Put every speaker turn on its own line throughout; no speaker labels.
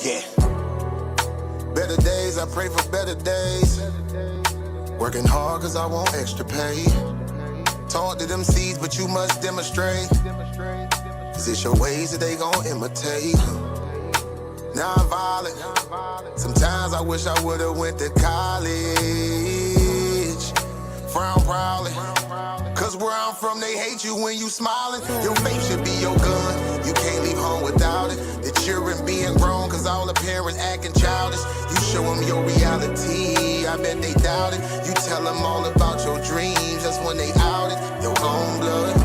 Yeah. Better days, I pray for better days. Working hard cause I want extra pay. Talk to them seeds, but you must demonstrate. Cause it's your ways that they gon' imitate. Non-violent. Sometimes I wish I would've went to college. Frown proudly. Cause where I'm from, they hate you when you smiling. Your faith should be your gun. You can't leave home without it. The children being grown, cause all the parents acting childish. You show them your reality, I bet they doubt it. You tell them all about your dreams, that's when they out it. Your own blood,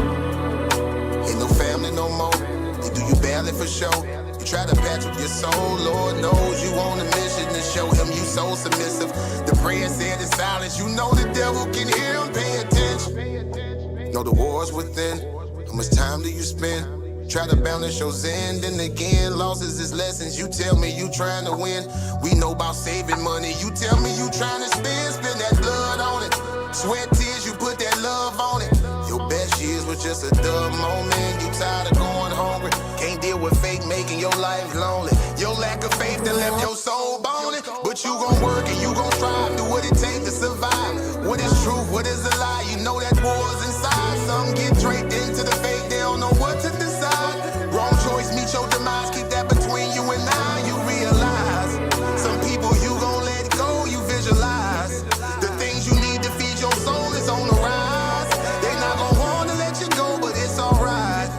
ain't no family no more. They do you badly for show. You try to patch up your soul, Lord knows you on a mission to show him you so submissive. The prayer said in silence, you know the devil can hear him, pay attention. Know the war's within, how much time do you spend? Try to balance your zen, then again, losses is lessons. You tell me you trying to win, we know about saving money. You tell me you trying to spend that blood on it. Sweat, tears, you put that love on it. Your best years was just a dumb moment. You tired of going hungry, can't deal with fake making your life lonely. Your lack of faith that left your soul boning. But you gon' work and you gon' strive, do what it takes to survive. What is truth, what is a lie? You know that war's inside. Some get draped into the fake, they don't know what to decide. Wrong choice, meet your demise, keep that between you and I. You realize, some people you gon' let go, you visualize. The things you need to feed your soul is on the rise. They not gon' wanna let you go, but it's alright.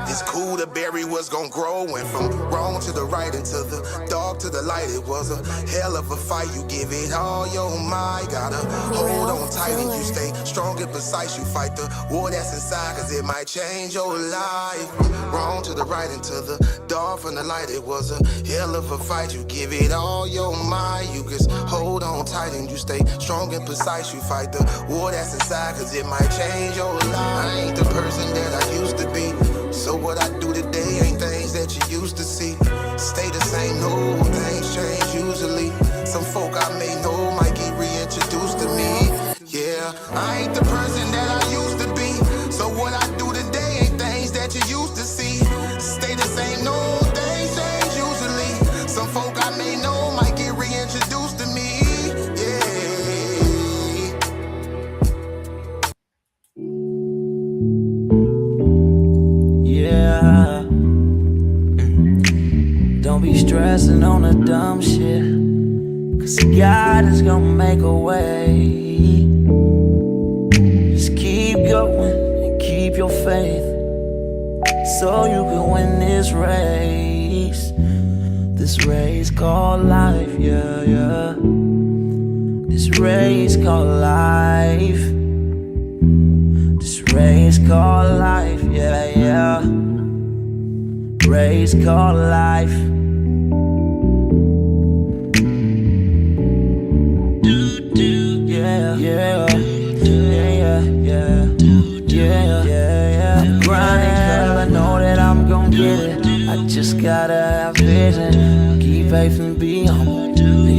It's cool to bury what's gon' grow. Went from wrong to the right and to the dark to the light. It was a hell of a fight. You give it all your might. Gotta hold on tight and you stay strong and precise. You fight the war that's inside, cause it might change your life. From wrong to the right and to the dark from the light. It was a hell of a fight. You give it all your might. You just hold on tight and you stay strong and precise. You fight the war that's inside, cause it might change your life. I ain't the person that I used to be. So what I do today ain't things that you used to see. Stay the same, no, things change usually. Some folk I may know might get reintroduced to me. Yeah, I ain't the person that I used to be. So what I do today ain't things that you used to see. Stay the same, no, things change usually. Some folk I may know might get reintroduced to me.
Yeah. Don't be stressing on the dumb shit, cause God is gonna make a way. Just keep going and keep your faith, so you can win this race. This race called life, yeah, yeah. This race called life. This race called life, yeah, yeah. Race called life. Yeah, yeah, yeah, yeah, yeah, yeah. I'm grinding 'cause I know that I'm gon' get it. I just gotta have vision, keep faith and be humble.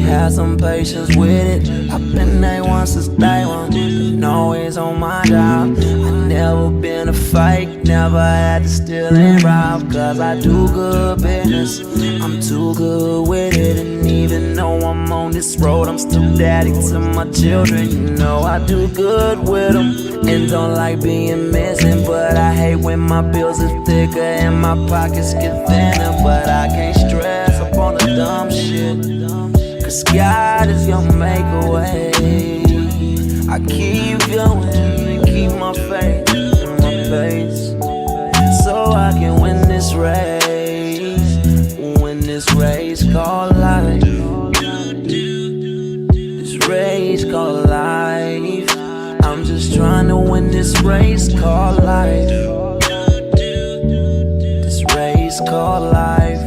Have some patience with it. I've been A1 since day one, been always on my job. I never been a fake, never had to steal and rob. Cause I do good business, I'm too good with it. And even though I'm on this road, I'm still daddy to my children. You know I do good with them, and don't like being missing. But I hate when my bills are thicker and my pockets get thinner. But I can't stress up on the dumb shit, cause God is gonna make a way. I keep going and keep my faith and my pace, so I can win this race. Win this race called life. This race called life. I'm just trying to win this race called life. This race called life.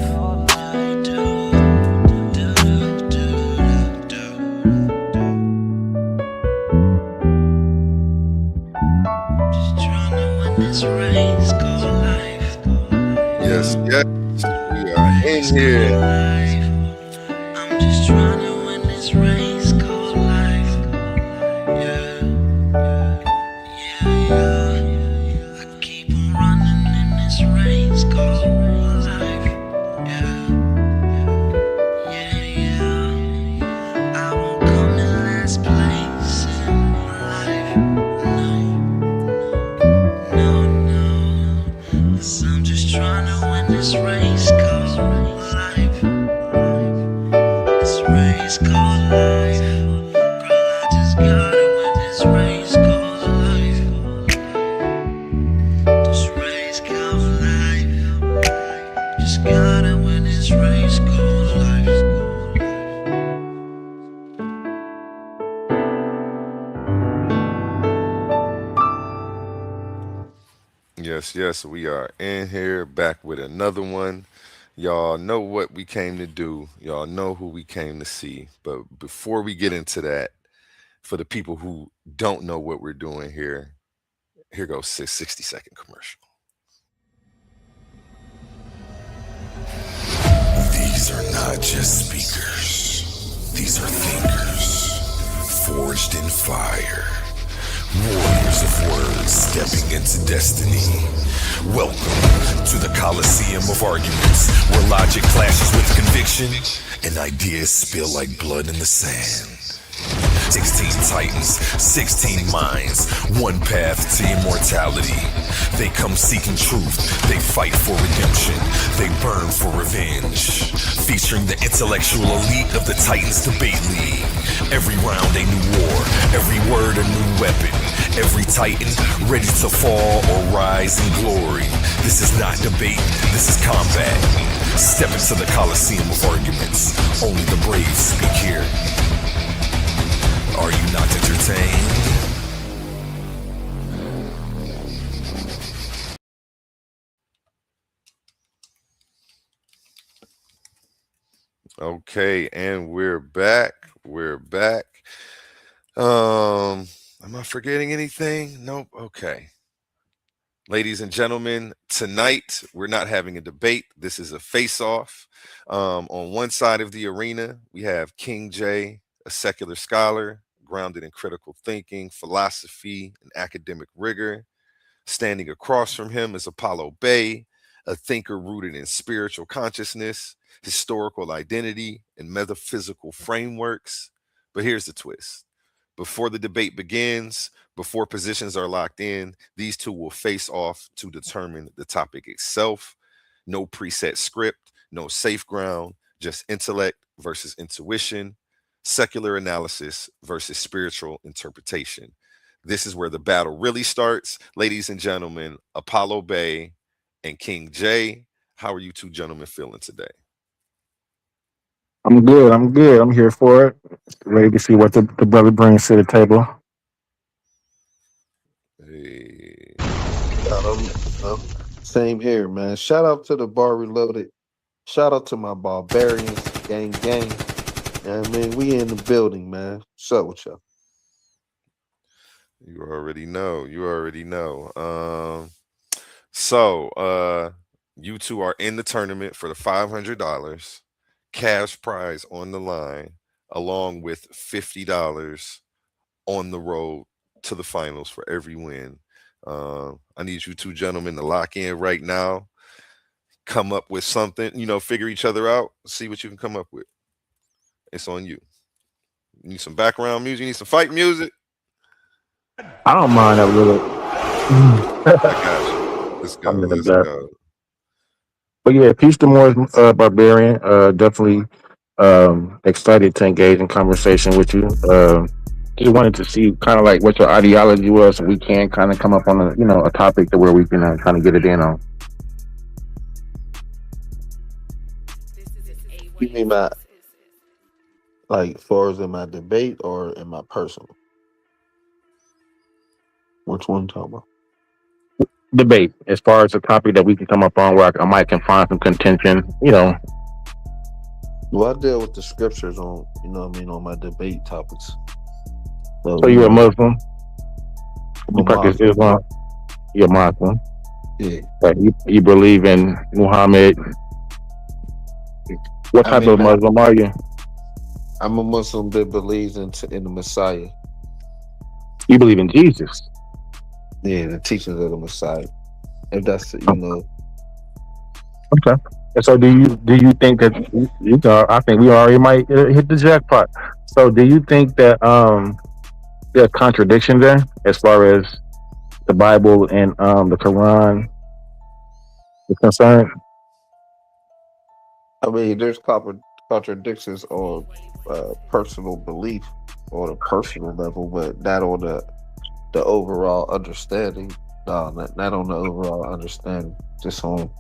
Yes, yes, we are in here.
I'm just trying to win this race called life. Yeah, yeah, yeah. I keep on running in this race called life. Yeah, race called life. This race called life. Girl, I just gotta win this race called life. This race called life. Just gotta win this race called life.
Yes, yes, we are in here back with another one. Y'all know what we came to do. Y'all know who we came to see. But before we get into that, for the people who don't know what we're doing here, here goes 60-second commercial.
These are not just speakers. These are thinkers, forged in fire. Warriors of words stepping into destiny. Welcome to the Coliseum of arguments, where logic clashes with conviction and ideas spill like blood in the sand. 16 titans, 16 minds, one path to immortality. They come seeking truth, they fight for redemption, they burn for revenge. Featuring the intellectual elite of the Titans Debate League. Every round a new war, every word a new weapon. Every titan ready to fall or rise in glory. This is not debate, this is combat. Step into the Coliseum of arguments. Only the brave speak here. Are you not entertained?
Okay, and we're back. We're back. Am I forgetting anything? Nope. Okay. Ladies and gentlemen, tonight we're not having a debate. This is a face-off. On one side of the arena, we have King J, a secular scholar, grounded in critical thinking, philosophy, and academic rigor. Standing across from him is Apollo BEY, a thinker rooted in spiritual consciousness, historical identity, and metaphysical frameworks. But here's the twist. Before the debate begins, before positions are locked in, these two will face off to determine the topic itself. No preset script, no safe ground, just intellect versus intuition, secular analysis versus spiritual interpretation. This is where the battle really starts. Ladies and gentlemen, Apollo BEY and King J, how are you two gentlemen feeling today?
I'm good. I'm good. I'm here for it. Ready to see what the brother brings to the table.
Hey.
Same here, man. Shout out to the Bar Reloaded. Shout out to my barbarians, gang, gang. I mean, we in the building, man. What's up with y'all?
You already know. You already know. So you two are in the tournament for the $500 cash prize on the line, along with $50 on the road to the finals for every win. I need you two gentlemen to lock in right now. Come up with something, figure each other out, see what you can come up with. It's on you. You need some background music, you need some fight music.
I don't mind a little.
I got you. Let's go. Let's go.
But yeah, peace to more barbarian. Definitely excited to engage in conversation with you. Just wanted to see kind of like what your ideology was, so we can kind of come up on a topic to where we can kind of get it in on.
You mean my, like, far as in my debate or in my personal? Which one talking about?
Debate as far as a topic that we can come up on where I might can find some contention.
Well, I deal with the scriptures on, on my debate topics.
So you're a Muslim? You practice Islam? You're Muslim?
Yeah.
You believe in Muhammad? What type of Muslim are you?
I'm a Muslim that believes in the Messiah.
You believe in Jesus?
Yeah, the teachings of the Messiah. If that's
Okay. And so, do you think that I think we already might hit the jackpot. So, do you think that there's contradiction there as far as the Bible and the Quran is concerned?
I mean, there's contradictions on personal belief on a personal level, but not on the overall understanding. No, not on the overall understanding. Just on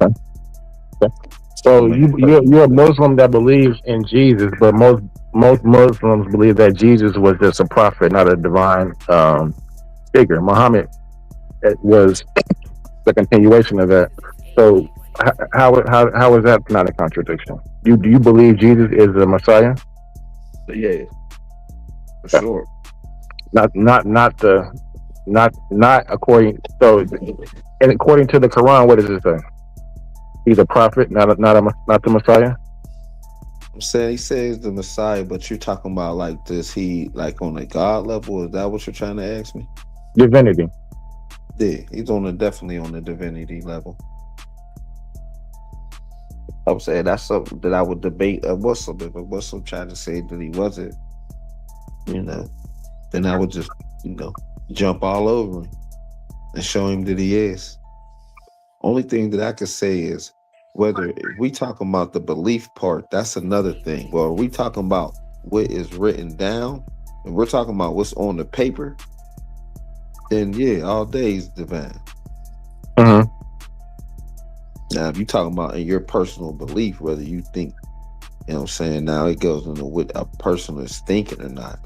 So
from a
you're a
personal level.
Muslim that believes in Jesus, but most Muslims believe that Jesus was just a prophet, not a divine figure. Muhammad was the continuation of that. So how is that not a contradiction? You do you believe Jesus is the Messiah?
But yeah, for
Yeah.
sure.
Not the not according. So and according to the Quran, what does it say? He's a prophet, not the Messiah.
I'm saying he says the Messiah, but you're talking about like does he like on a God level? Is that what you're trying to ask me?
Divinity.
Yeah, he's on the definitely on the divinity level. I'm saying that's something that I would debate a Muslim. If a Muslim tried to say that he wasn't, you know, then I would just, you know, jump all over him and show him that he is. Only thing that I could say is whether if we talking about the belief part, that's another thing. Well, are we talking about what is written down and we're talking about what's on the paper, then yeah, all day is divine.
Hmm.
Now, if you talking about in your personal belief, whether you think, you know what I'm saying, now it goes into what a person is thinking or not.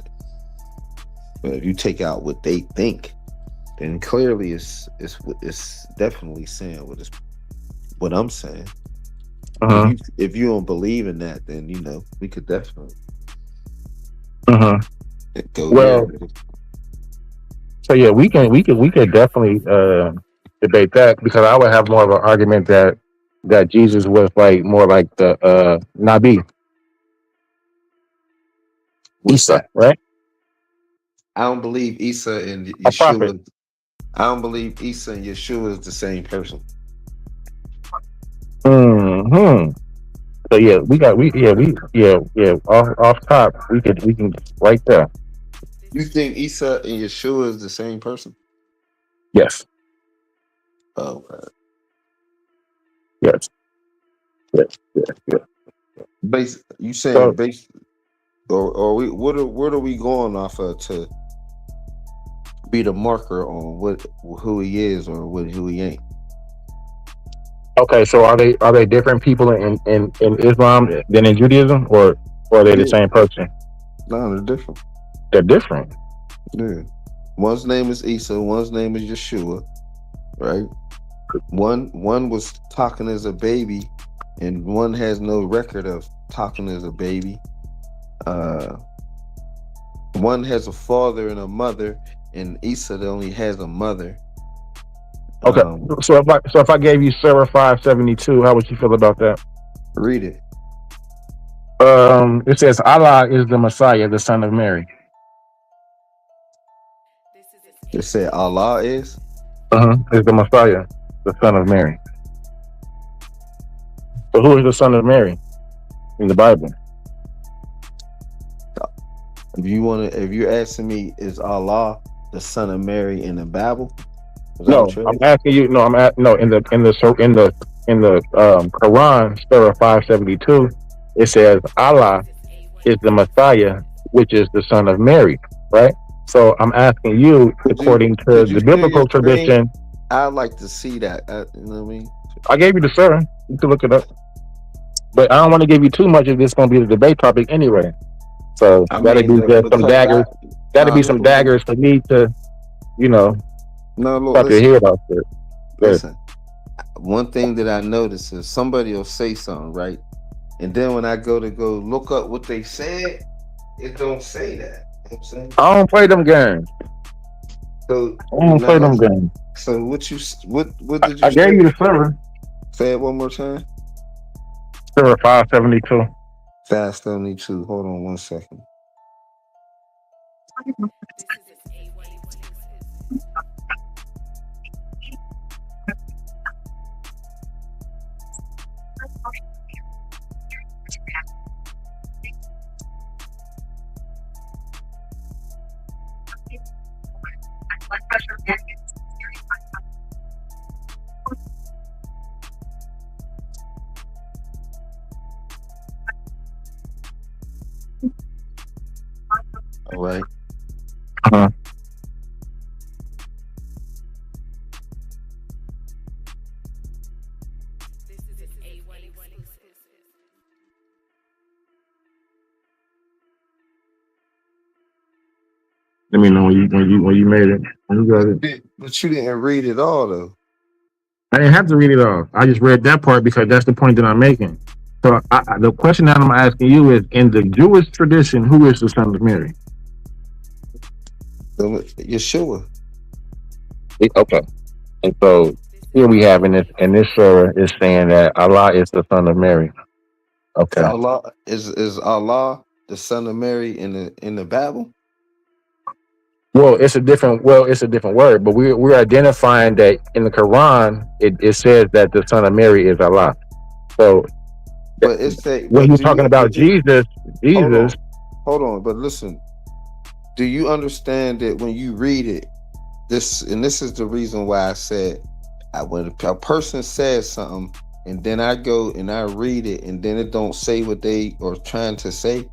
But if you take out what they think, then clearly it's definitely saying what I'm saying.
Hmm.
If you don't believe in that, then you know we could definitely
Hmm.
go. Yeah,
Well, so yeah, we could definitely debate that because I would have more of an argument that Jesus was like more like the Nabi
what's
Isa,
that?
right?
I don't believe Isa and
A prophet.
Yeshua. I don't believe Isa and Yeshua is the same person.
Hmm. So yeah, we off top we can right there.
You think Isa and Yeshua is the same person?
Yes,
Oh,
yes, yes, yes, yes.
base. You saying
So
base, or we? What are we going off of to be the marker on what who he is or what who he ain't?
okay, so are they different people in Islam than in Judaism, or are they the
Yeah,
same person?
no, they're different.
They're different.
Yeah, one's name is Isa, one's name is Yeshua, right? One was talking as a baby, and one has no record of talking as a baby. Uh, one has a father and a mother, and Isa only has a mother.
Okay,
Um,
so if I gave you Surah 572, how would you feel about that?
read it.
It says Allah is the Messiah, the son of Mary.
It said Allah is.
Is the Messiah, the son of Mary. So who is the son of Mary in the Bible?
If you're asking me, is Allah the son of Mary in the Bible? Is that what
No,
you're
I'm
asking?
asking you. No, no in the Quran, Surah 572, it says Allah is the Messiah, which is the son of Mary, right? So I'm asking you, according to
Could you
the
share your
biblical
screen?
tradition,
I'd like to see that. You know what I mean?
I gave you the Surah. You can look it up, but I don't want to give you too much if this going to be the debate topic anyway. So
I
that'd
mean,
be just some
because I
daggers. That'd
no
be some daggers for me to, you know,
no look,
stop your
listen
head off there. Good.
listen. One thing that I notice is somebody will say something right, and then when I go look up what they said, it don't say that. You know what I'm saying?
I don't play them games.
So
I don't
now
play them
let's.
games.
So what did you
I gave you
say?
the Surah.
Say it one more time.
Surah 572.
Fast 72. Hold on one second. right?
Uh-huh. Let me know when you made it. When you got it.
But you didn't read it all though.
I didn't have to read it all. I just read that part because that's the point that I'm making. So the question that I'm asking you is: in the Jewish tradition, who is the son of Mary?
Yeshua.
Okay. And so here we have in this surah is saying that Allah is the son of Mary. Okay.
Allah is Allah the son of Mary in the Bible?
It's a different word, but we're identifying that in the Quran it says that the son of Mary is Allah. So
But it say,
when
but
he's
do
talking
you?
about Jesus,
Hold
Jesus,
on, hold on. But listen, do you understand that when you read it, this is the reason why I said, when a person says something, and then I go and I read it, and then it don't say what they are trying to say.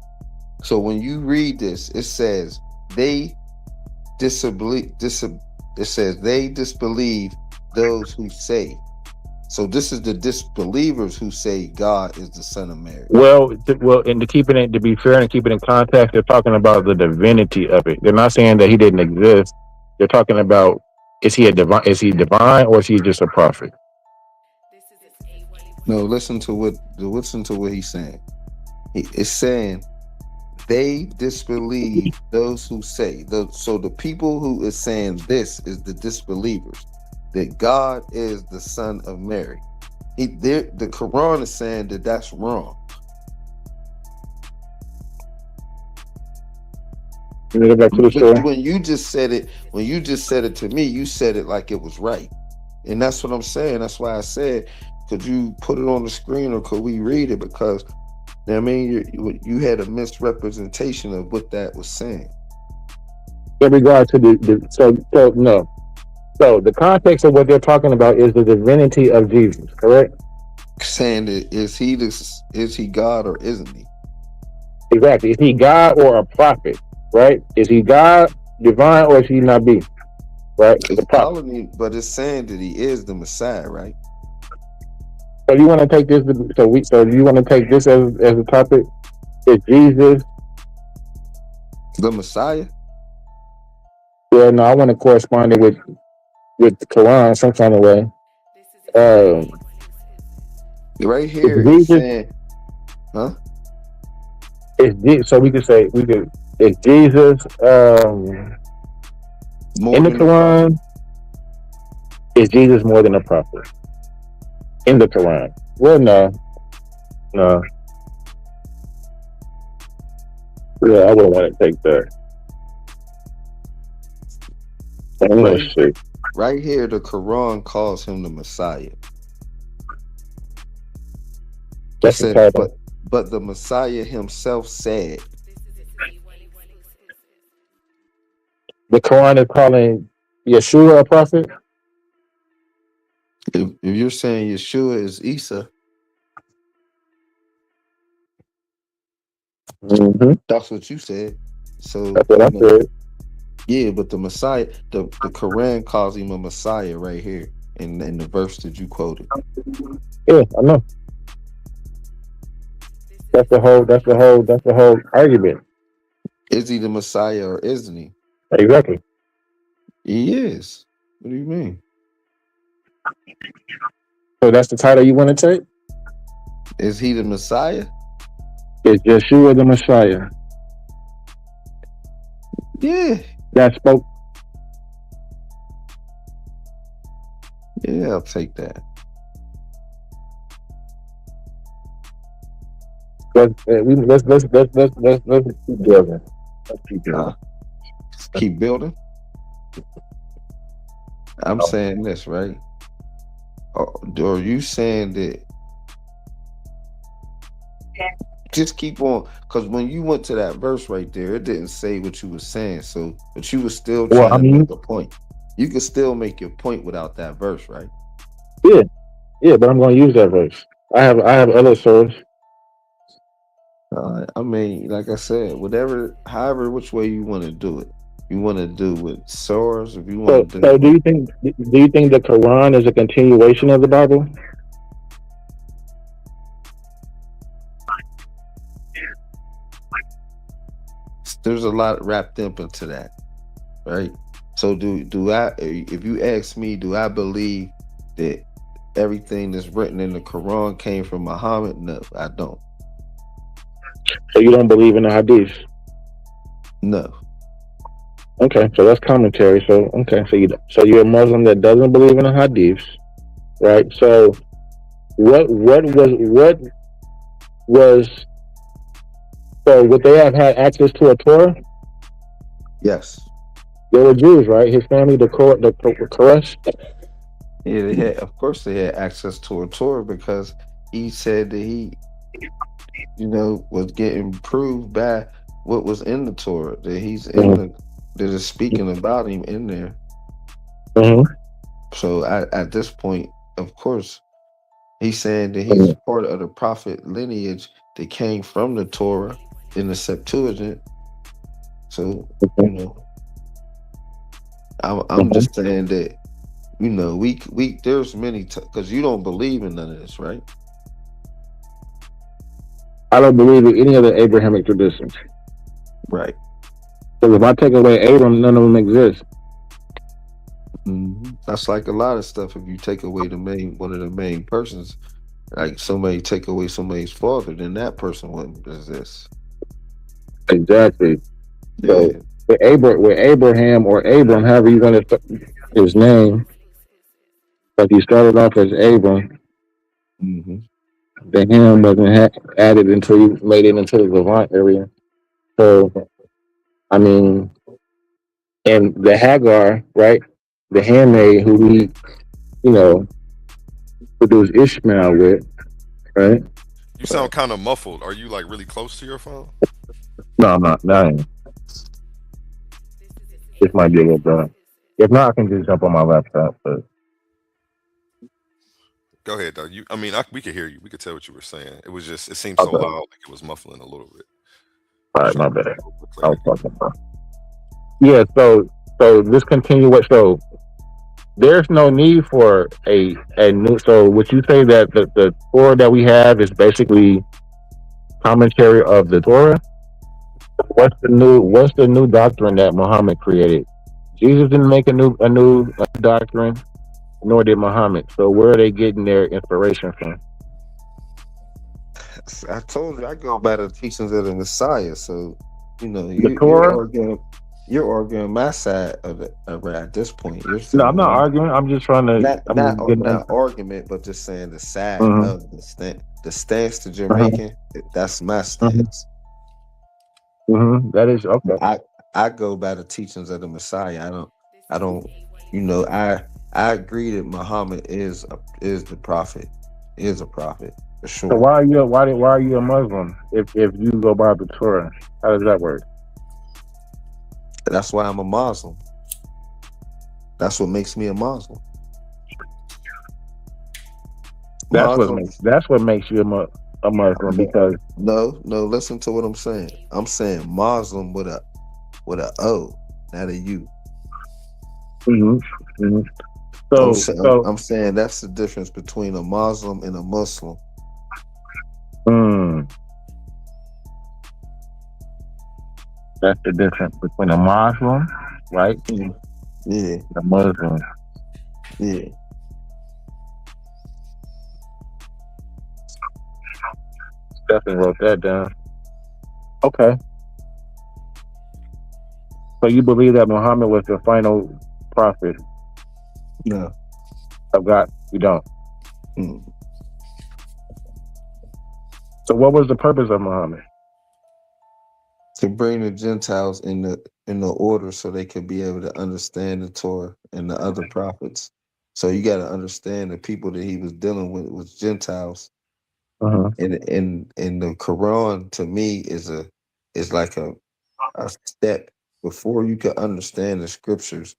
So when you read this, it says they disbelieve. It says they disbelieve those who say. So this is the disbelievers who say God is the son of Mary.
and to keep it to be fair and keep it in context, they're talking about the divinity of it. They're not saying that he didn't exist. They're talking about is he divine or is he just a prophet?
No, listen to what he's saying. It's saying they disbelieve those who say. So the people who is saying this is the disbelievers, that God is the son of Mary. The Quran is saying that that's wrong.
Let me go back to the
But
story.
when you just said it to me, you said it like it was right. And that's what I'm saying. That's why I said, could you put it on the screen or could we read it? Because I mean, you had a misrepresentation of what that was saying.
In regard to so no. So the context of what they're talking about is the divinity of Jesus, correct?
Saying that is he God or isn't he?
Exactly. Is he God or a prophet? Right? Is he God, divine, or is he not be? Right? It's
It's
a prophet.
calling me, but it's saying that he is the Messiah, right?
So you want to take this? So you want to take this as a topic? Is Jesus?
The Messiah.
Well, no, I want to correspond it with the Quran some kind of way. Um,
Right
is
here, it's
Jesus?
saying, huh?
So we could is Jesus in
More
the
than a prophet.
Quran? Is Jesus more than a prophet in the Quran? Well, no, no. Yeah, I wouldn't want to take that. Let's
Right,
see.
right here, the Quran calls him the Messiah. It
That's the
said,
title.
but the Messiah himself said,
The Quran is calling Yeshua a prophet.
if you're saying Yeshua is Isa,
Mm-hmm.
that's what you said. So
That's what I said.
yeah, but the Messiah, the Quran calls him a Messiah right here in the verse that you quoted.
Yeah, I know. That's the whole argument.
Is he the Messiah or isn't he?
Exactly.
He is. What do you mean?
So that's the title you want to take?
Is he the Messiah?
Is Yeshua the Messiah
Yeah,
that spoke?
yeah, I'll take that.
Let's keep building. Let's keep
Huh?
building.
Keep building. I'm saying this, right? Or are you saying that just keep on? Because when you went to that verse right there, it didn't say what you were saying. So, but you were still
Well,
trying
I
to
mean,
make a point. You could still make your point without that verse, right?
yeah, yeah, but I'm going to use that verse. I have other source.
I mean, like I said, whatever, however, which way you want to do it. You want to do with swords, if you
So,
want to do
so
it with,
do you think the Quran is a continuation of the Bible?
there's a lot wrapped up into that, right? So do I? If you ask me, do I believe that everything that's written in the Quran came from Muhammad? No, I don't.
So you don't believe in the Hadith?
No.
Okay, so that's commentary. So okay, so you're a Muslim that doesn't believe in the Hadiths, right? So what was so would they have had access to a Torah?
Yes.
They were Jews, right? His family, the Koresh.
Yeah, they had. Of course, they had access to a Torah because he said that he, was getting proved by what was in the Torah, that he's in
Mm-hmm.
the that is speaking about him in there.
Mm-hmm.
So at this point, of course, he's saying that he's part of the prophet lineage that came from the Torah in the Septuagint. So I'm
Mm-hmm.
just saying that we there's many because you don't believe in none of this, right?
I don't believe in any of the Abrahamic traditions.
Right.
So if I take away Abram, none of them exist.
That's like a lot of stuff. If you take away the main one of the main persons, like somebody take away somebody's father, then that person wouldn't exist.
Exactly. So
Yeah.
with Abraham or Abram, however you want to his name, but he started off as Abram.
hmm
The Ham wasn't added until you made it into the Levant area. So I mean, and the Hagar, right? The handmaid who we, you know, produced Ishmael with, right?
You sound kind of muffled. Are you like really close to your phone?
No, I'm not. No, I ain't. This might be a little better. If not, I can just jump on my laptop. But
Go ahead, though. We could hear you. We could tell what you were saying. It was just, it seemed so
okay,
loud, like it was muffling a little bit.
all right,
Try to
my
get
bad.
a little bit
I was
clarity.
talking about. Yeah. So this continuation. So there's no need for a new. So would you say that the Torah that we have is basically commentary of the Torah? What's the new doctrine that Muhammad created? Jesus didn't make a new doctrine, nor did Muhammad. So where are they getting their inspiration from?
I told you I go by the teachings of the Messiah. So
The
you
Torah?
you're arguing my side of it at this point. You're
No, I'm
saying
not arguing. I'm just trying to.
not
I'm
not
just getting.
not argument, but just saying the side
Mm-hmm,
of the stance that you're
uh-huh,
making. That's my
mm-hmm,
stance.
That is okay.
I I go by the teachings of the Messiah. I don't I agree that Muhammad is the prophet, is a prophet for
So
sure.
why are you a Muslim if you go by the Torah? How does that work?
That's why I'm a Muslim. That's what makes me a Muslim. Muslims,
That's what makes you a Muslim because
no, listen to what I'm saying. I'm saying Muslim with a O, not a U.
hmm hmm
I'm
so
saying
so
I'm saying that's the difference between a Muslim and a Muslim.
mm, that's the difference between a Muslim, right,
Mhm. Yeah,
and a Muslim.
yeah.
Definitely wrote that down. Okay, so you believe that Muhammad was the final prophet
No.
of God? You don't.
Mm.
So what was the purpose of Muhammad?
To bring the Gentiles in the order so they could be able to understand the Torah and the other prophets. So you got to understand the people that he was dealing with was Gentiles,
Uh-huh.
and the Quran to me is like a step before you can understand the scriptures.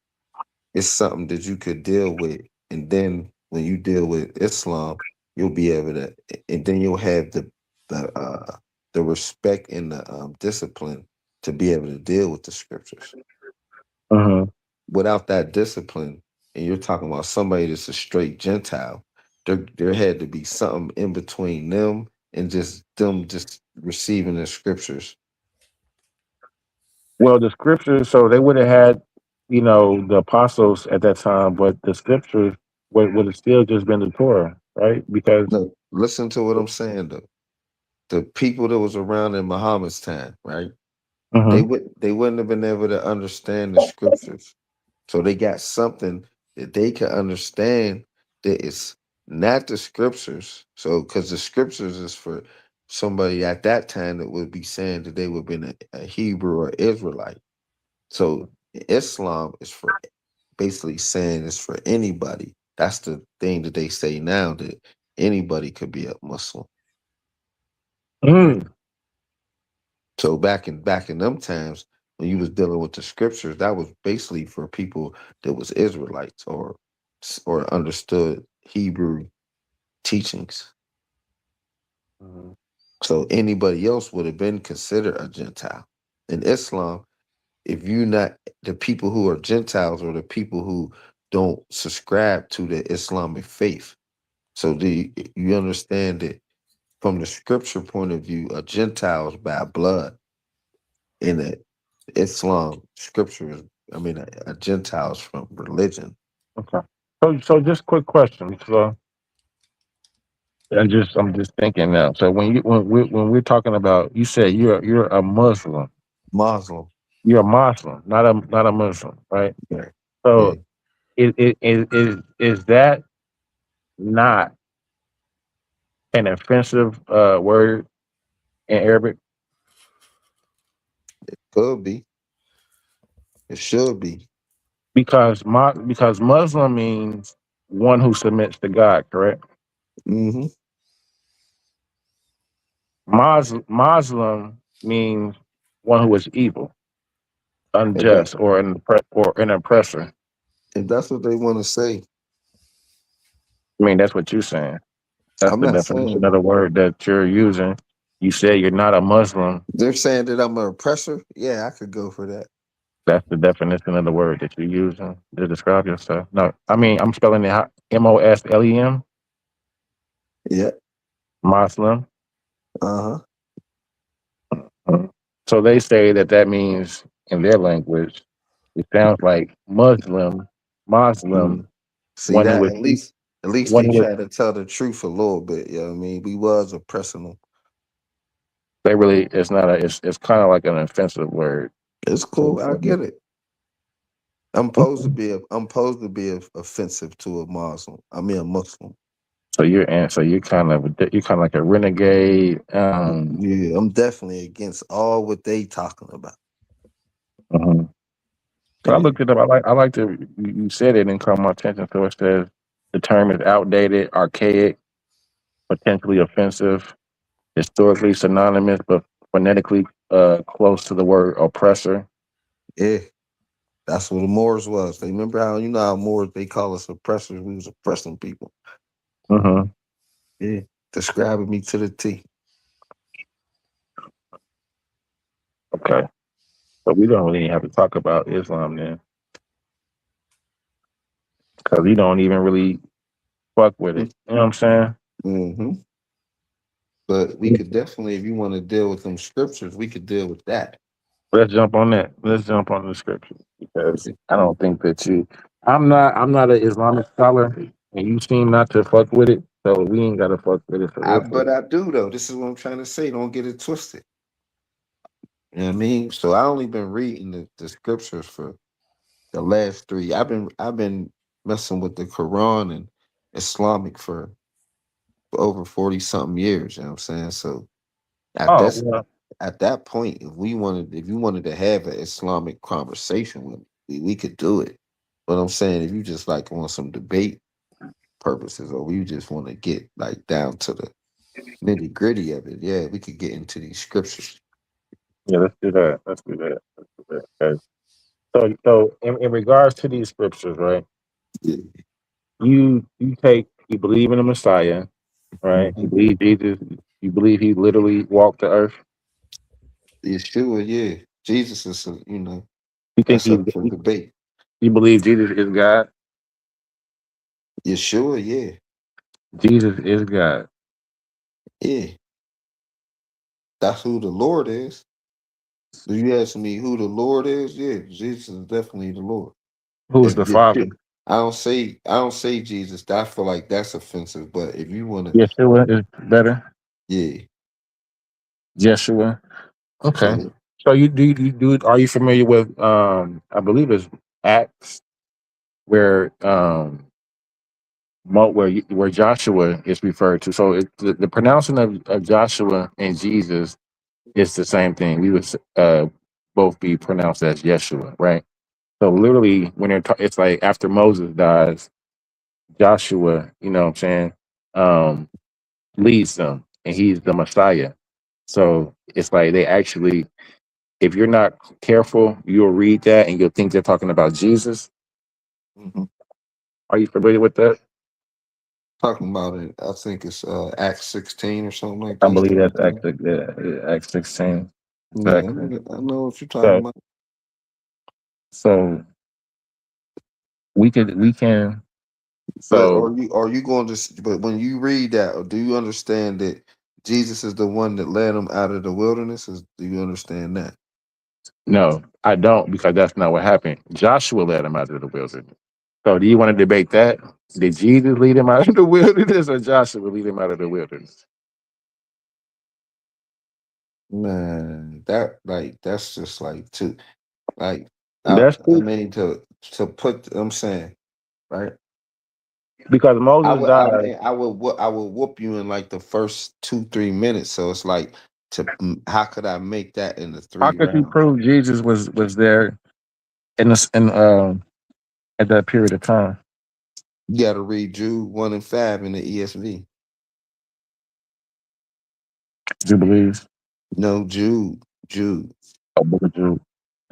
It's something that you could deal with, and then when you deal with Islam, you'll be able to, and then you'll have the the respect and the discipline to be able to deal with the scriptures.
Mm-hmm.
Without that discipline, and you're talking about somebody that's a straight Gentile, there had to be something in between them and just them just receiving the scriptures.
Well, the scriptures, so they would have had, the apostles at that time, but the scriptures would have still just been the Torah, right? Because
No, listen to what I'm saying though. The people that was around in Muhammad's time, right?
Mhm.
They wouldn't have been able to understand the scriptures. So they got something that they can understand that is not the scriptures. So because the scriptures is for somebody at that time that would be saying that they would have been a Hebrew or Israelite. So Islam is for basically saying it's for anybody. That's the thing that they say now, that anybody could be a Muslim.
Mm.
So back in them times when you was dealing with the scriptures, that was basically for people that was Israelites or understood Hebrew teachings.
Mhm.
So anybody else would have been considered a Gentile. In Islam, if you not the people who are Gentiles or the people who don't subscribe to the Islamic faith. So do you understand that from the scripture point of view, a Gentile is by blood in the Islam scripture is, I mean, a Gentiles from religion.
Okay. So just quick question. So I'm just thinking now. So when we're talking about, you said you're a Muslim.
Muslim.
You're a Muslim, not a Muslim, right?
Yeah. Yeah.
So is that not an offensive word in Arabic?
Could be. It should be.
Because Muslim means one who submits to God, correct?
Hmm.
Muslim means one who is evil,
If that
unjust, or an oppressor.
if that's what they want to say,
I mean, that's what you're saying. That's
I'm
the
not
definition
saying
of the word that you're using. You say you're not a Muslim.
they're saying that I'm an oppressor. Yeah, I could go for that.
That's the definition of the word that you're using to describe yourself. No, I mean, I'm spelling it Moslem,
Yeah.
Muslim.
Uh-huh.
Mhm. So they say that means in their language, it sounds like Muslim,
Mm. See
one who
that?
is
At least
one
they
who is,
try to tell the truth a little bit. You know what I mean? We was oppressing them.
they really, it's not it's kind of like an offensive word.
It's
So
cool. I get it. I'm supposed to be offensive to a Muslim. I mean a Muslim.
you're kind of like a renegade.
Yeah, I'm definitely against all what they talking about.
Mhm. So I
Yeah.
looked it up. I like to you said it and caught my attention. So it says the term is outdated, archaic, potentially offensive, historically synonymous, but phonetically close to the word oppressor.
Yeah. That's what the Moors was. They remember how how Moors they call us oppressors. We was oppressing people.
Hmm.
Yeah. Describing me to the T.
Okay, but we don't really have to talk about Islam then, because we don't even really fuck with it. You know what I'm saying?
Mm-hmm. But we could definitely, if you want to deal with them scriptures, we could deal with that.
Let's jump on that. Let's jump on the scripture because I don't think that you. I'm not an Islamic scholar, and you seem not to fuck with it. So we ain't gotta fuck with it for real.
But I do though. This is what I'm trying to say. Don't get it twisted. You know what I mean? So I only been reading the scriptures for the last three. I've been messing with the Quran and Islamic for over 40 something years. You know what I'm saying? So at
Oh
this
well,
at that point, if you wanted to have an Islamic conversation with me, we could do it. But I'm saying if you just like want some debate purposes, or you just want to get like down to the nitty gritty of it, yeah, we could get into these scriptures.
yeah. Let's do that. Let's do that. Let's do that. Okay. So in regards to these scriptures, right?
Yeah.
You believe in the Messiah, right? You
Mhm.
believe Jesus. You believe he literally walked the earth?
Yeshua, yeah. Jesus is,
You think
that's up for debate.
you believe Jesus is God?
Yeshua, yeah.
Jesus is God.
Yeah. That's who the Lord is. Do you ask me who the Lord is? Yeah, Jesus is definitely the Lord.
Who's
If
the Father?
Yeshua, I don't say Jesus. I feel like that's offensive. But if you wanna,
Yeshua is better.
yeah.
Yeshua. Okay.
So
So you do are you familiar with I believe it's Acts where where Joshua is referred to. So the pronouncing of Joshua and Jesus is the same thing. We would both be pronounced as Yeshua, right? So literally, when it's like after Moses dies, Joshua, you know what I'm saying, leads them, and he's the Messiah. So it's like they actually, if you're not careful, you'll read that and you'll think they're talking about Jesus.
mhm.
Are you familiar with that?
Talking about it, I think it's Acts 16 or something like
I
that.
believe that's
Yeah,
Acts 16.
yeah,
Exactly.
I know what you're talking
So,
about.
so we can.
But
So
are you going to? But when you read that, do you understand that Jesus is the one that led them out of the wilderness? Do you understand that?
no, I don't, because that's not what happened. Joshua led him out of the wilderness. So do you want to debate that? Did Jesus lead him out of the wilderness, or Joshua lead him out of the wilderness?
Man, that's just like too like
That's
I
true,
mean to put I'm saying right.
because
I
Moses
would I
died.
mean I would whoop you in like the first 2-3 minutes. So it's like how could I make that in the
How
three
could you
rounds?
prove Jesus was there in this in at that period of time?
You got to read Jude 1 and 5 in the ESV.
Jubilees,
No, Jude,
oh, Book of Jude,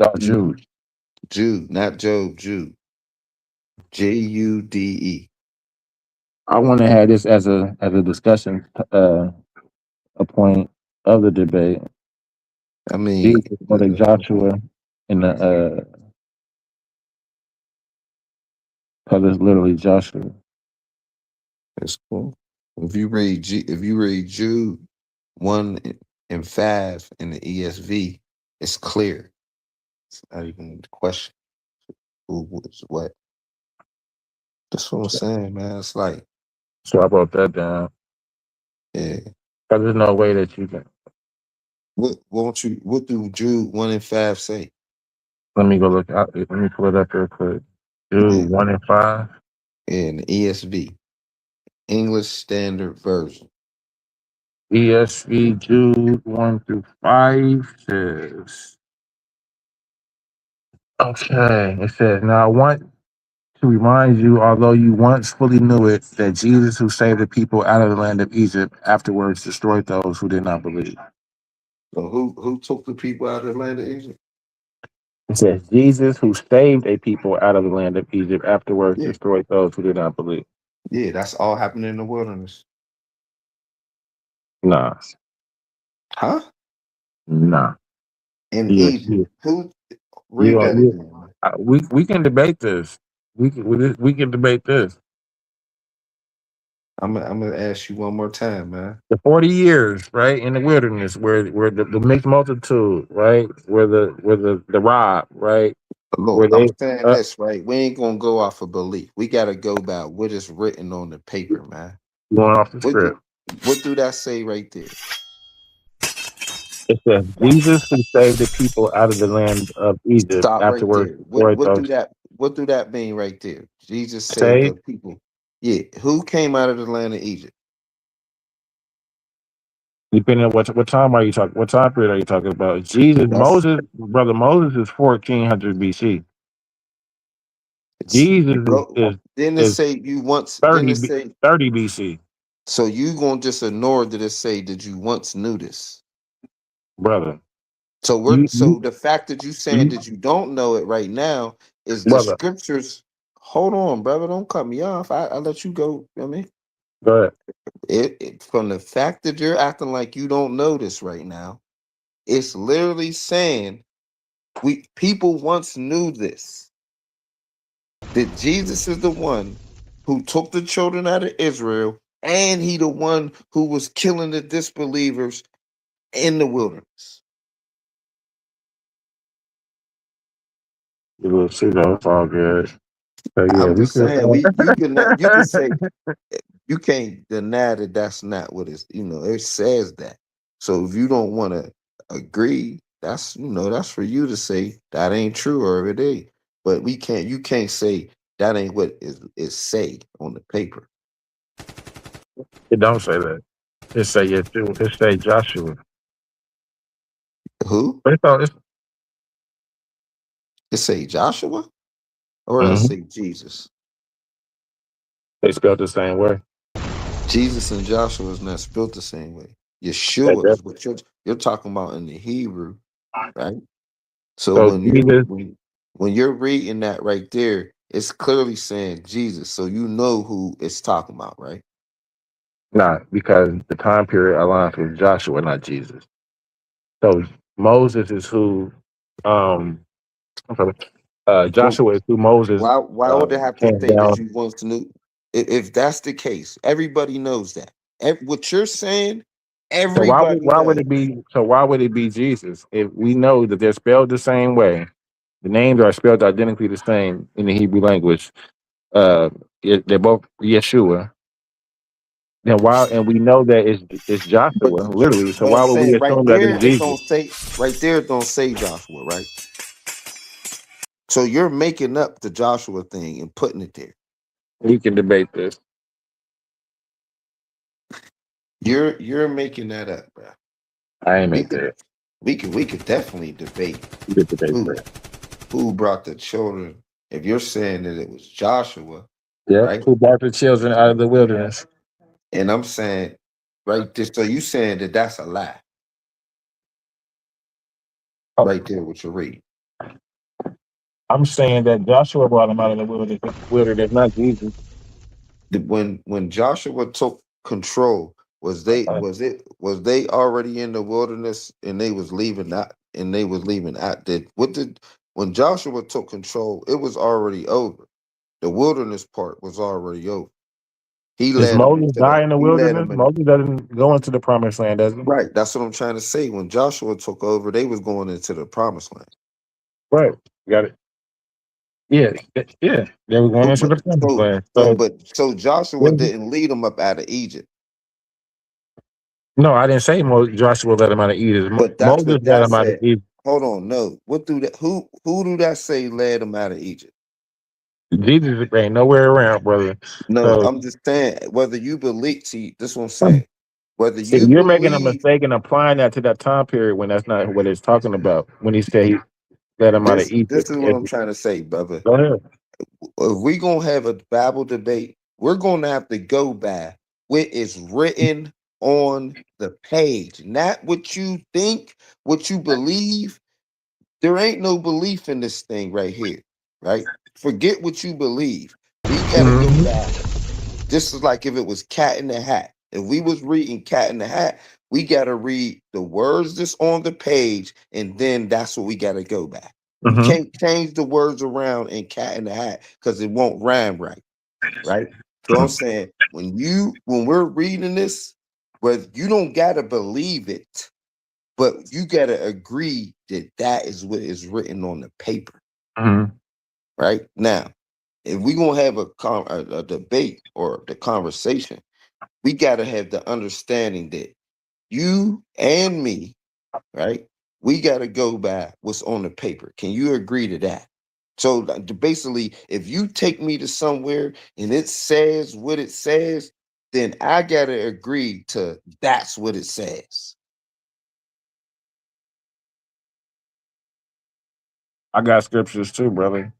oh,
Mhm.
Jude.
Jude, not Job, Jude, Jude.
I want to have this as a discussion, a point of the debate.
I mean,
Jesus or the Joshua in the because it's literally Joshua.
it's cool. If you read Jude 1 and 5 in the ESV, it's clear. It's not even the question who was what. That's what I'm saying, man. It's like,
So I wrote that down.
yeah.
Because there's no way that you can.
What do Jude 1 and 5 say?
Let me go look. Let me pull it up real quick.
Yeah,
Jude 1 and 5.
in the ESV, English Standard Version.
ESV Jude 1 through 5 says, okay, it says, now I want to remind you, although you once fully knew it, that Jesus, who saved the people out of the land of Egypt, afterwards destroyed those who did not believe.
So who took the people out of the land of Egypt?
It says, Jesus, who saved a people out of the land of Egypt, afterwards
Yeah,
destroyed those who did not believe.
yeah, that's all happening in the wilderness.
Nah,
Huh?
nah.
In
Yeah,
Egypt. Who read
you are,
that again, man?
we can debate this. We can debate this.
I'm gonna ask you one more time, man.
The 40 years, right, in the wilderness, where the mixed multitude, right, where the rob, right, where
Look, I'm
they
saying
uh,
this, right? We ain't gonna go off of belief. We gotta go by what is written on the paper, man.
going off the
What do
script.
what do that say right there?
It says Jesus, who saved the people out of the land of Egypt,
Stop right
afterwards
there. What
destroyed
what do
those
that what do that mean right there? Jesus saved the
saved.
people. Yeah. Who came out of the land of Egypt?
Depending on what time are you talking, what time period are you talking about? Jesus,
That's
brother Moses is 1400 BC.
it's
Jesus
bro. Didn't it
is
say you once? Didn't
30
it say
30 BC,
so? You gonna just ignore that it say that you once knew this?
brother.
So
You,
so
you,
the fact that you saying
you
that you don't know it right now is the
brother.
scriptures. Hold on, brother. Don't cut me off. I let you go. You know what I mean,
Go ahead.
From the fact that you're acting like you don't know this right now, it's literally saying we people once knew this, that Jesus is the one who took the children out of Israel, and he the one who was killing the disbelievers in the wilderness.
You will see though. It's all good. So yeah,
I'm
we
just
could.
saying, you can say, you can't deny that that's not what it's, it says that. So if you don't want to agree, that's for you to say that ain't true or it ain't. But you can't say that ain't what is say on the paper.
It don't say that. It say Yeshua. It say Joshua.
Who?
But it's all. It's,
It say Joshua or it
Mhm.
say Jesus?
They spelled the same way.
Jesus and Joshua is not spelled the same way.
That,
Yeshua
that,
is what you're talking about in the Hebrew, right? So
so Jesus.
when you're reading that right there, it's clearly saying Jesus. So you know who it's talking about, right?
Not because the time period aligns with Joshua, not Jesus. So Moses is who. I'm sorry,
But
Joshua is who Moses
why would they have to
came
say that
down.
you want to know? If that's the case, everybody knows that. What you're saying,
So
everybody
why would
knows.
it be? So why would it be Jesus if we know that they're spelled the same way? The names are spelled identically the same in the Hebrew language. They're both Yeshua. Then why? And we know that it's
But
Joshua, literally. So
but I'm
why would we
saying right
assume that
there,
it's
it
Jesus?
don't say right there, it don't say Joshua, right? So you're making up the Joshua thing and putting it there.
We can debate this.
You're making that up, bro.
I ain't
We
make
could
that.
we could definitely debate
We can debate
who
that.
who brought the children. If you're saying that it was Joshua,
Yep.
right?
Who brought the children out of the wilderness?
And I'm saying right there. So you saying that that's a lie
Oh,
right there? What you're reading.
I'm saying that Joshua brought them out of the wilderness, not Jesus.
When Joshua took control, was they already in the wilderness and they was leaving out did what did when Joshua took control, it was already over. The wilderness part was already over. He
Does
led them
Moses
into
die in the
he led
wilderness?
them in
Moses doesn't go into the promised land, does he?
right. That's what I'm trying to say. When Joshua took over, they was going into the promised land.
Right. Got it. Yeah. Yeah. They were going into the promised land. So
So Joshua didn't lead them up out of Egypt.
no, I didn't say Joshua let him out of Egypt.
But that's
Moses
what
let
that
him out of
said.
Egypt.
Hold on, no. What do that? Who do that say led them out of Egypt?
Jesus ain't nowhere around, brother.
No,
So
I'm just saying whether you believe. See, this is what I'm saying. Whether
if
you
you're making a
believe
mistake and applying that to that time period when that's not what it's talking about, when he said he let him out of
this
Egypt.
is what I'm trying to say, brother.
Go ahead.
If we gonna have a Bible debate, we're gonna have to go by what is written on the page, not what you think, what you believe. There ain't no belief in this thing right here, right? Forget what you believe. We gotta go
Mhm.
by. This is like if it was Cat in the Hat. If we was reading Cat in the Hat, we gotta read the words that's on the page, and then that's what we gotta go by. You
Mhm.
can't change the words around in Cat in the Hat because it won't rhyme right, right? So I'm saying when we're reading this, where you don't gotta believe it, but you gotta agree that that is what is written on the paper,
Mhm.
right? Now, if we gonna have a debate or the conversation, we gotta have the understanding that you and me, right? We gotta go by what's on the paper. Can you agree to that? So basically, if you take me to somewhere and it says what it says, then I gotta agree to that's what it says.
I got scriptures too, brother.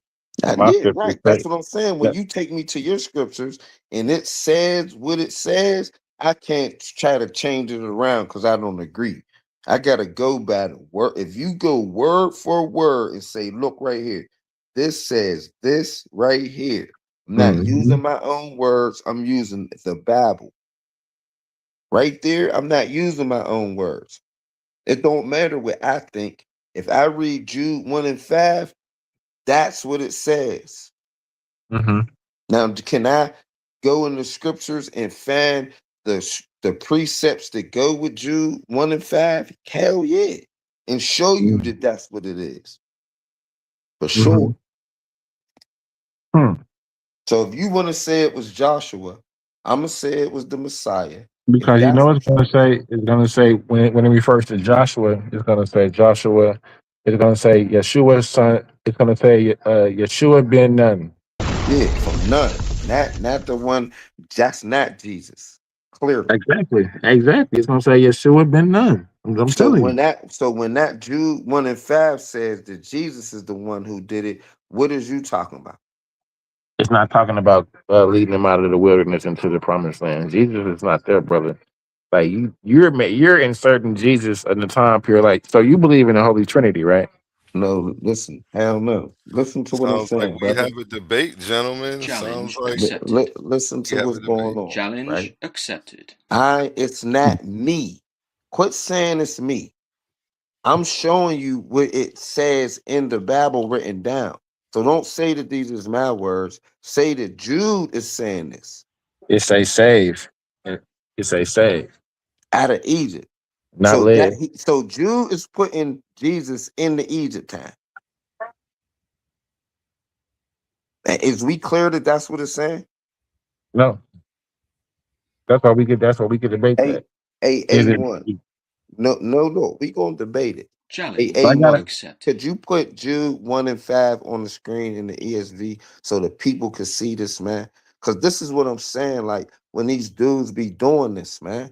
My
Yeah,
scriptures
right.
say
That's what I'm saying. When
that
you take me to your scriptures and it says what it says, I can't try to change it around because I don't agree. I gotta go by the word. If you go word for word and say, look right here, this says this right here. I'm not using my own words. I'm using the Bible. Right there, I'm not using my own words. It don't matter what I think. If I read Jude 1 and 5, that's what it says.
Mm-hmm.
Now, can I go in the scriptures and find the precepts that go with Jude 1 and 5? Hell yeah. And show you that that's what it is. For sure.
Hmm.
So if you want to say it was Joshua, I'm going to say it was the Messiah. If
Because you
that's
know
what
it's gonna say when it refers to Joshua, it's gonna say Joshua, it's gonna say Yeshua's son, it's gonna say Yeshua ben Nun.
yeah, from none. Not the one, that's not Jesus. Clearly.
Exactly. Exactly. It's gonna say Yeshua ben Nun. I'm
So
telling
when
you.
that Jude 1 and 5 says that Jesus is the one who did it, what is you talking about?
It's not talking about leading them out of the wilderness into the promised land. Jesus is not there, brother. Like you're inserting Jesus in the time period. Like, so you believe in the Holy Trinity, right?
No, listen, hell no. Listen to what I'm
Sounds like
saying,
we
brother.
have a debate, gentlemen. Sounds
Challenge
like
accepted.
Listen
we
to
have
what's
a
going
debate.
on,
Challenge
right?
accepted.
It's not me. Quit saying it's me. I'm showing you what it says in the Bible written down. So don't say that these is my words. Say that Jude is saying this
It say save. It say save,
out of Egypt.
not live.
So Jude is putting Jesus in the Egypt time. Is we clear that that's what it's saying?
No, that's why we get. That's why we could debate
A
that. Is it?
A1. No. We gonna debate it.
Challenge
I gotta.
A1.
accepted.
Could you put Jude 1 and 5 on the screen in the ESV so that people could see this, man? Because this is what I'm saying. Like when these dudes be doing this, man.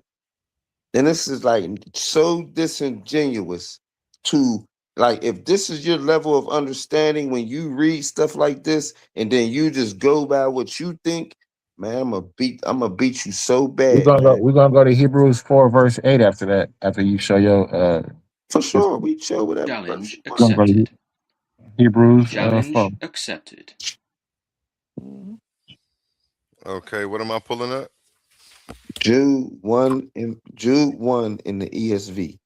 And this is like so disingenuous to like if this is your level of understanding when you read stuff like this and then you just go by what you think, man, I'm gonna beat you so
We're
bad,
gonna go.
man.
We're gonna go to Hebrews 4 verse 8 after that. After you show your
For
this,
sure. We chill whatever verse
Challenge
you want.
we're gonna go to
accepted.
Hebrews 4.
Challenge accepted.
Okay, what am I pulling up?
Jude 1 in the ESV.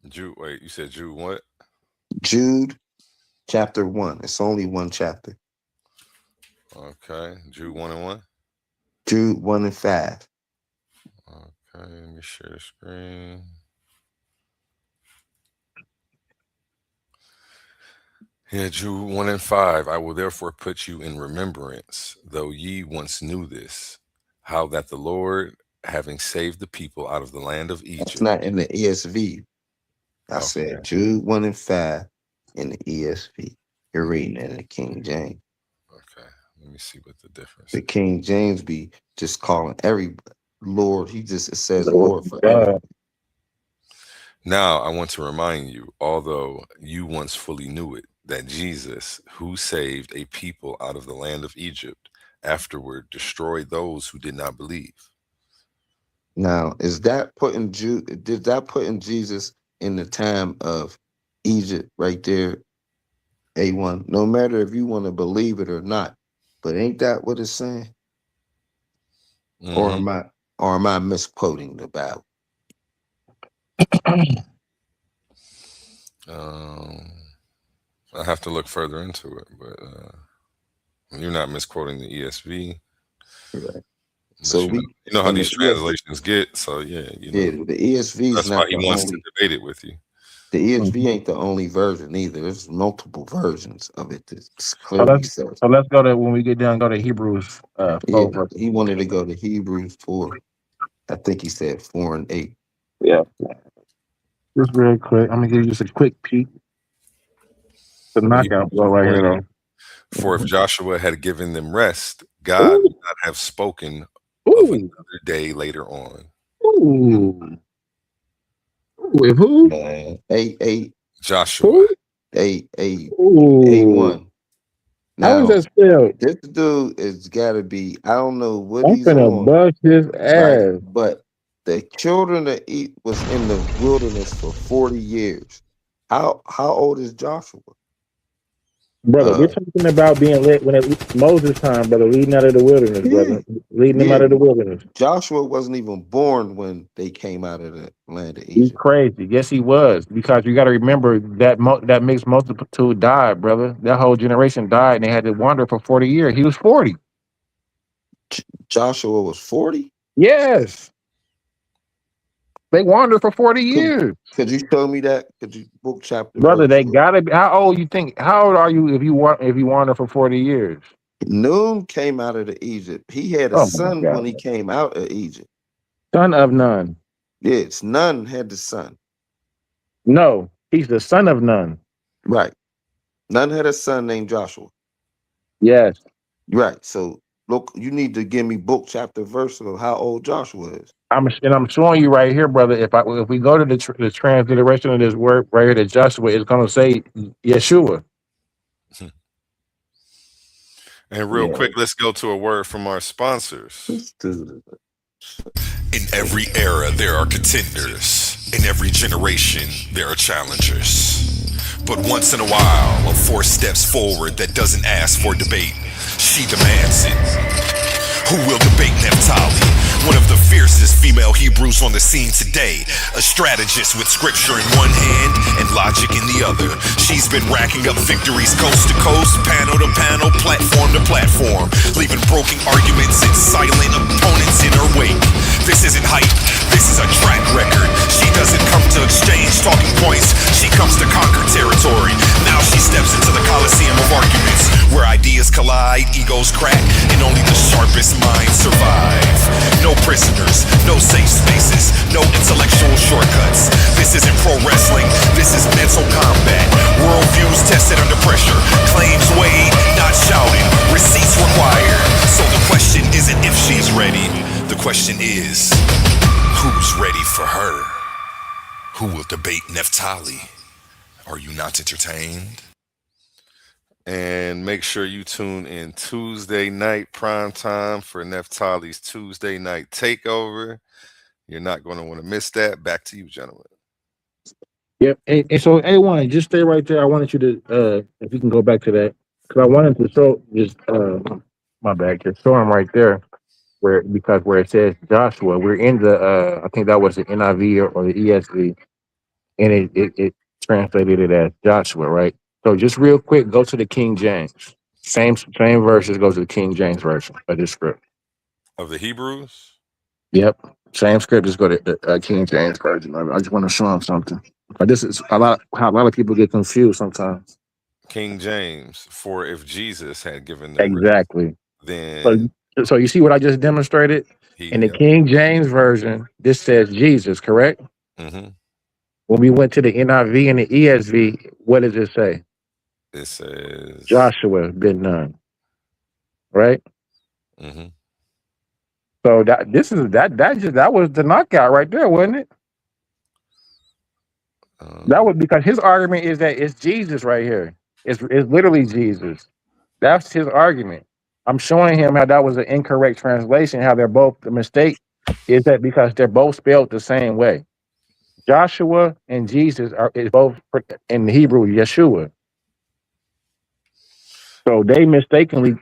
Jude. Wait, you said Jude what?
Jude chapter 1. It's only one chapter.
Okay, Jude 1 and 1.
Jude 1 and 5.
Okay, let me share the screen. Yeah, Jude 1 and 5. I will therefore put you in remembrance, though ye once knew this, how that the Lord, having saved the people out of the land of
That's
Egypt.
not in the ESV. I
Okay,
said Jude 1 and 5 in the ESV. You're reading it in the King James.
okay. Let me see what the difference
The
is.
King James be just calling every Lord. It says
Lord
Lord for everything.
God.
Now, I want to remind you, although you once fully knew it, that Jesus, who saved a people out of the land of Egypt, afterward destroyed those who did not believe.
Now, is that putting did that putting Jesus in the time of Egypt right there? A1. No matter if you want to believe it or not. But ain't that what it's saying? Or
Hmm.
am I misquoting the Bible?
Um, I have to look further into it, but you're not misquoting the ESV.
Right.
But
So we
you know how
and the
these
ESV,
translations get. So yeah,
yeah, the ESV is
that's why
not
he
the
wants to
only
debate it with you.
the ESV
Mhm.
ain't the only version either. There's multiple versions of it that
So
clearly
let's
says.
so let's go to when we get down. Go to Hebrews
Yeah,
4 verse.
he wanted to go to Hebrews 4. I think he said 4 and 8.
Yeah, just real quick. I'm gonna give you just a quick peek. The
Hebrews
knockout blow right
4
here
and 8.
though.
For if Joshua had given them rest, God
Ooh,
would not have spoken of
ooh,
another day later on.
ooh. With who?
Man, A
Joshua.
Who? Ooh.
A1.
How is
Now,
that spelled?
this dude is gotta be, I don't know what
I'm
he's
finna
on,
bust his
right?
ass.
But the children of Eat was in the wilderness for 40 years. How old is Joshua?
Brother, we're
Uh,
talking about being led when it Moses' time, brother, leading out of the wilderness,
yeah,
brother. Leading them
yeah.
out of the wilderness.
Joshua wasn't even born when they came out of the land of
He's
Egypt.
crazy. Yes, he was. Because you got to remember that that mixed multitude died, brother. That whole generation died, and they had to wander for 40 years. He was 40.
Joshua was 40.
Yes, they wandered for 40
Could
years,
could you show me that? Could you book chapter
brother.
verse?
They gotta be. How old you think? How old are you if you wander for 40 years?
Noon came out of the Egypt. He had a
Oh my
son when
God,
he came out of Egypt.
son of none.
Yes, none had the son.
No, he's the son of none.
Right. None had a son named Joshua.
Yes.
Right. So look, you need to give me book chapter verse of how old Joshua is.
I'm showing you right here, brother. If we go to the transliteration of this word right here, that Joshua is going to say Yeshua.
And real
Yeah.
quick, let's go to a word from our sponsors.
Dude.
In every era, there are contenders. In every generation, there are challengers. But once in a while, a force steps forward that doesn't ask for debate. She demands it. Who will debate Naphtali? One of the fiercest female Hebrews on the scene today. A strategist with scripture in one hand and logic in the other. She's been racking up victories coast to coast, panel to panel, platform to platform, leaving broken arguments and silent opponents in her wake. This isn't hype, this is a track record. She doesn't come to exchange talking points, she comes to conquer territory. Now she steps into the coliseum of arguments, where ideas collide, egos crack, and only the sharpest minds survive. No prisoners, no safe spaces, no intellectual shortcuts. This isn't pro wrestling, this is mental combat. Worldviews tested under pressure, claims weighed, not shouted, receipts required. So the question isn't if she's ready, the question is, who's ready for her? Who will debate Naphtali? Are you not entertained?
And make sure you tune in Tuesday night prime time for Naphtali's Tuesday night takeover. You're not going to want to miss that. Back to you, gentlemen.
Yep. And so A1, just stay right there. I wanted you to if you can go back to that. Because I wanted to show just my bad, just show him right there where it says Joshua. We're in the I think that was the NIV or the ESV, and it translated it as Joshua, right? So just real quick, go to the King James. Same verses, go to the King James version of this script.
Of the Hebrews,
Yep. Same script, just go to the King James version of it. I just want to show him something. But this is how a lot of people get confused sometimes.
King James, for if Jesus had given the writ,
Exactly.
then
So you see what I just demonstrated?
he,
In the
yeah.
King James version, this says Jesus, correct?
Mm-hmm.
When we went to the NIV and the ESV, what does it say?
It says,
Joshua been none, right?
mm-hmm.
So that was the knockout right there, wasn't it? That was because his argument is that it's Jesus right here. It's literally Jesus. That's his argument. I'm showing him how that was an incorrect translation. How they're both the mistake is that because they're both spelled the same way. Joshua and Jesus is both in Hebrew Yeshua. So they mistakenly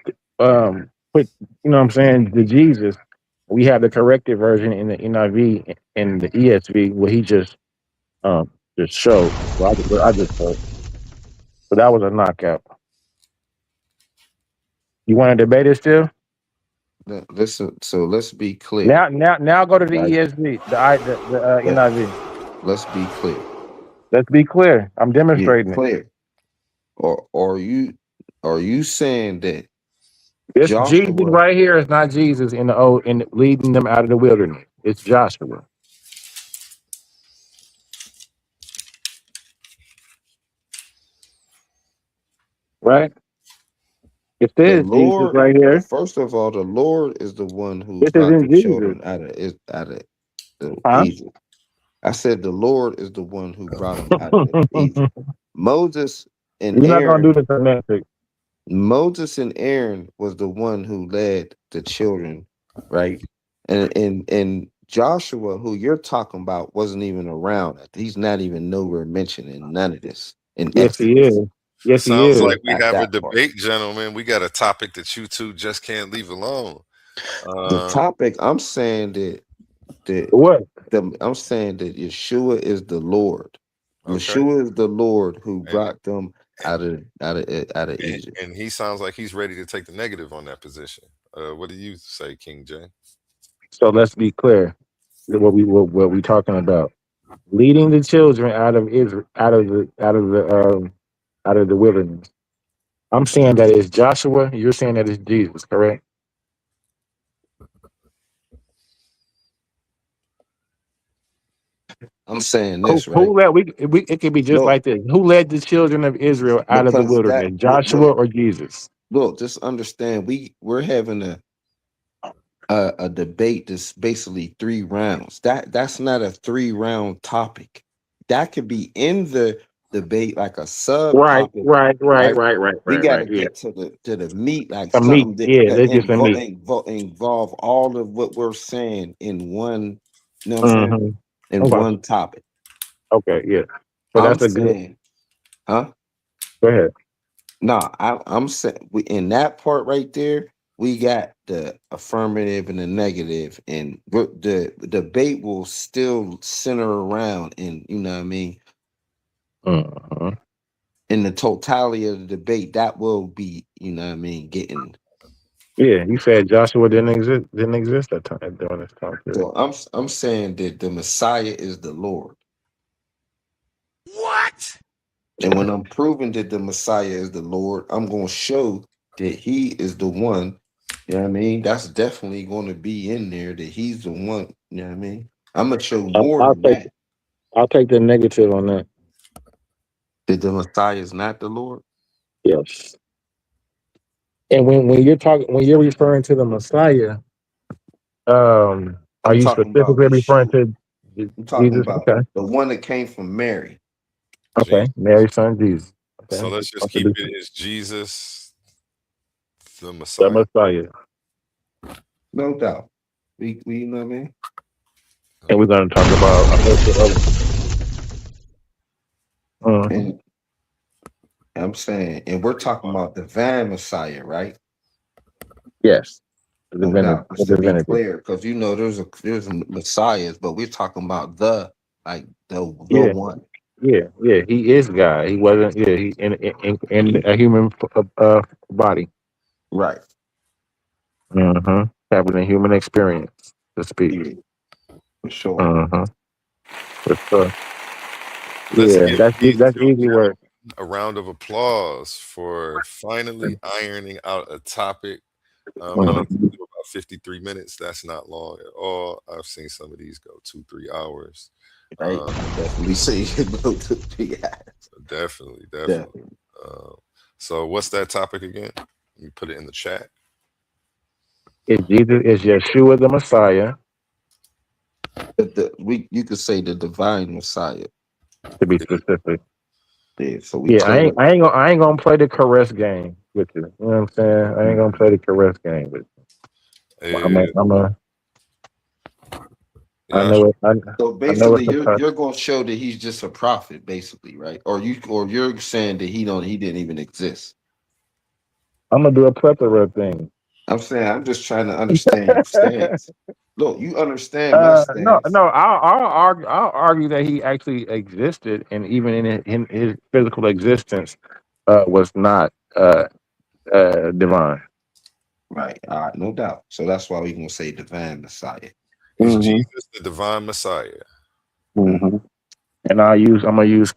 put, you know what I'm saying, the Jesus. We have the corrected version in the NIV and the ESV where he just showed. Well, I just showed. So that was a knockout. You want to debate it still?
Now, listen, so let's be clear.
Now go to the
Right?
ESV, the
Let,
NIV.
let's be clear.
Let's be clear. I'm
Yeah,
demonstrating it.
clear. Or are you saying that
This Jesus
Joshua,
right here is not Jesus in the old in leading them out of the wilderness. It's Joshua, right? It
the
says Jesus
Lord,
right here.
first of all, the Lord is the one who
This is
brought the
in Jesus,
children out of
huh?
Egypt. I said the Lord is the one who brought them out of Egypt. Moses and
You're not gonna do
Aaron,
the semantics.
Moses and Aaron was the one who led the children, right? And Joshua, who you're talking about, wasn't even around. He's not even nowhere mentioned in none of this in
Yes, he
Exodus.
is. Yes, he
Sounds
is.
like we
at
have a
that part.
debate, gentlemen. We got a topic that you two just can't leave alone.
The
Uh,
topic I'm saying that
What?
I'm saying that Yeshua is the Lord.
okay.
Yeshua is the Lord who
And,
brought them out of Egypt.
and he sounds like he's ready to take the negative on that position. What do you say, King J?
So let's be clear. What we talking about? Leading the children out of Israel, out of the wilderness. I'm saying that it's Joshua. You're saying that it's Jesus, correct?
I'm saying
Who,
this, right?
who led? It could be just
Look,
like this. Who led the children of Israel out of the
because that
wilderness? Joshua or Jesus?
look, just understand we're having a debate that's basically 3 rounds. That's not a 3 round topic. That could be in the debate like a
Right,
subtopic,
right, right,
right?
right, right,
We
right,
got
right.
to
Yeah,
get to the meat, like
a meat.
something that,
Yeah,
that
they're just a meat.
involve all of what we're saying in one. You know what I'm saying?
Mm-hmm.
In
Okay.
one topic.
Okay. Yeah. So
I'm
that's a good.
saying, huh?
Go ahead.
No, I'm saying in that part right there, we got the affirmative and the negative, and the debate will still center around, and you know what I mean.
Mm-hmm.
In the totality of the debate, that will be, you know what I mean, getting.
Yeah, you said Joshua didn't exist that time during this time period.
So I'm saying that the Messiah is the Lord,
What?
and when I'm proving that the Messiah is the Lord, I'm going to show that He is the one. You know what I mean? That's definitely going to be in there that He's the one. You know what I mean? I'm gonna show
I'll,
more
I'll
than
take
that.
I'll take the negative on that.
That the Messiah is not the Lord.
Yes. And when you're referring to the Messiah, are
I'm
you
talking about
specifically referring
Yeshua.
to
I'm talking
Jesus?
about
Okay.
the one that came from Mary.
Okay.
Jesus.
Mary's son Jesus.
So
Okay.
let's just
Okay.
keep it as Jesus the
The
Messiah.
Messiah.
No doubt. We you know what I mean?
And we're
Okay.
gonna talk about a host of other. Mhm.
And I'm saying, and we're talking about the divine Messiah, right?
Yes.
No doubt. Just
The
to be
divinity.
clear, because you know there's a messiahs, but we're talking about the
Yeah.
one.
Yeah. Yeah. He is God. He wasn't. Yeah. He in a human body.
Right.
Having a human experience to speak.
Yeah, for sure.
Mm-hmm. For sure.
Let's
Yeah.
give
That's
these
that's
two
easy work.
gentlemen a round of applause for finally ironing out a topic. It only took
Mhm.
them about 53 minutes. That's not long at all. I've seen some of these go 2-3 hours.
Right.
Um,
Definitely say both to be
definitely, definitely.
definitely.
Uh, so, what's that topic again? Let me put it in the chat.
Is Yeshua the Messiah,
We you could say the divine Messiah.
to be specific.
Yeah, so we
Yeah, I
clear.
ain't I ain't gonna I ain't gonna play the caress game with you. You know what I'm saying? I ain't gonna play the caress game with you.
Uh,
I
yeah,
know it
So
I know
basically,
it's a touch.
you're going to show that he's just a prophet, basically, right? Or you're saying that he didn't even exist.
I'm gonna do a plethora of things.
I'm saying I'm just trying to understand your stance. Look, you understand my
No,
stance,
no. I'll argue that he actually existed, and even in his physical existence, was not divine.
right? All right, no doubt. So that's why we're gonna say divine Messiah.
is
Hmm.
Jesus the divine Messiah?
Mm.
Hmm. And I'm gonna use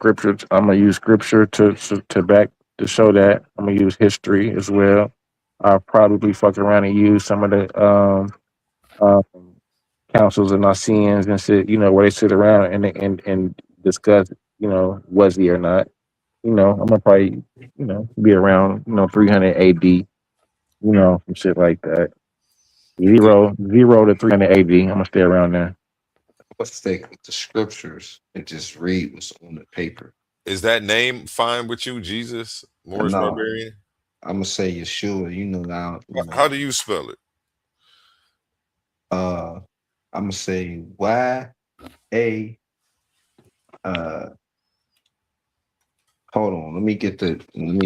scripture to back to show that. I'm gonna use history as well. I'll probably fuck around and use some of the um councils and Nicaeans and sit, where they sit around and discuss, was he or not. I'm gonna probably, be around, 300 AD, some shit like that.
Is,
Zero to 300 AD. I'm gonna stay around there.
Let's take the scriptures and just read what's on the paper.
is that name fine with you, Jesus,
And
Morris
no,
Barbarian?
I'm gonna say Yeshua. You know now.
How do you spell it?
Uh, I'm gonna say Y A. Uh, Hold on, let me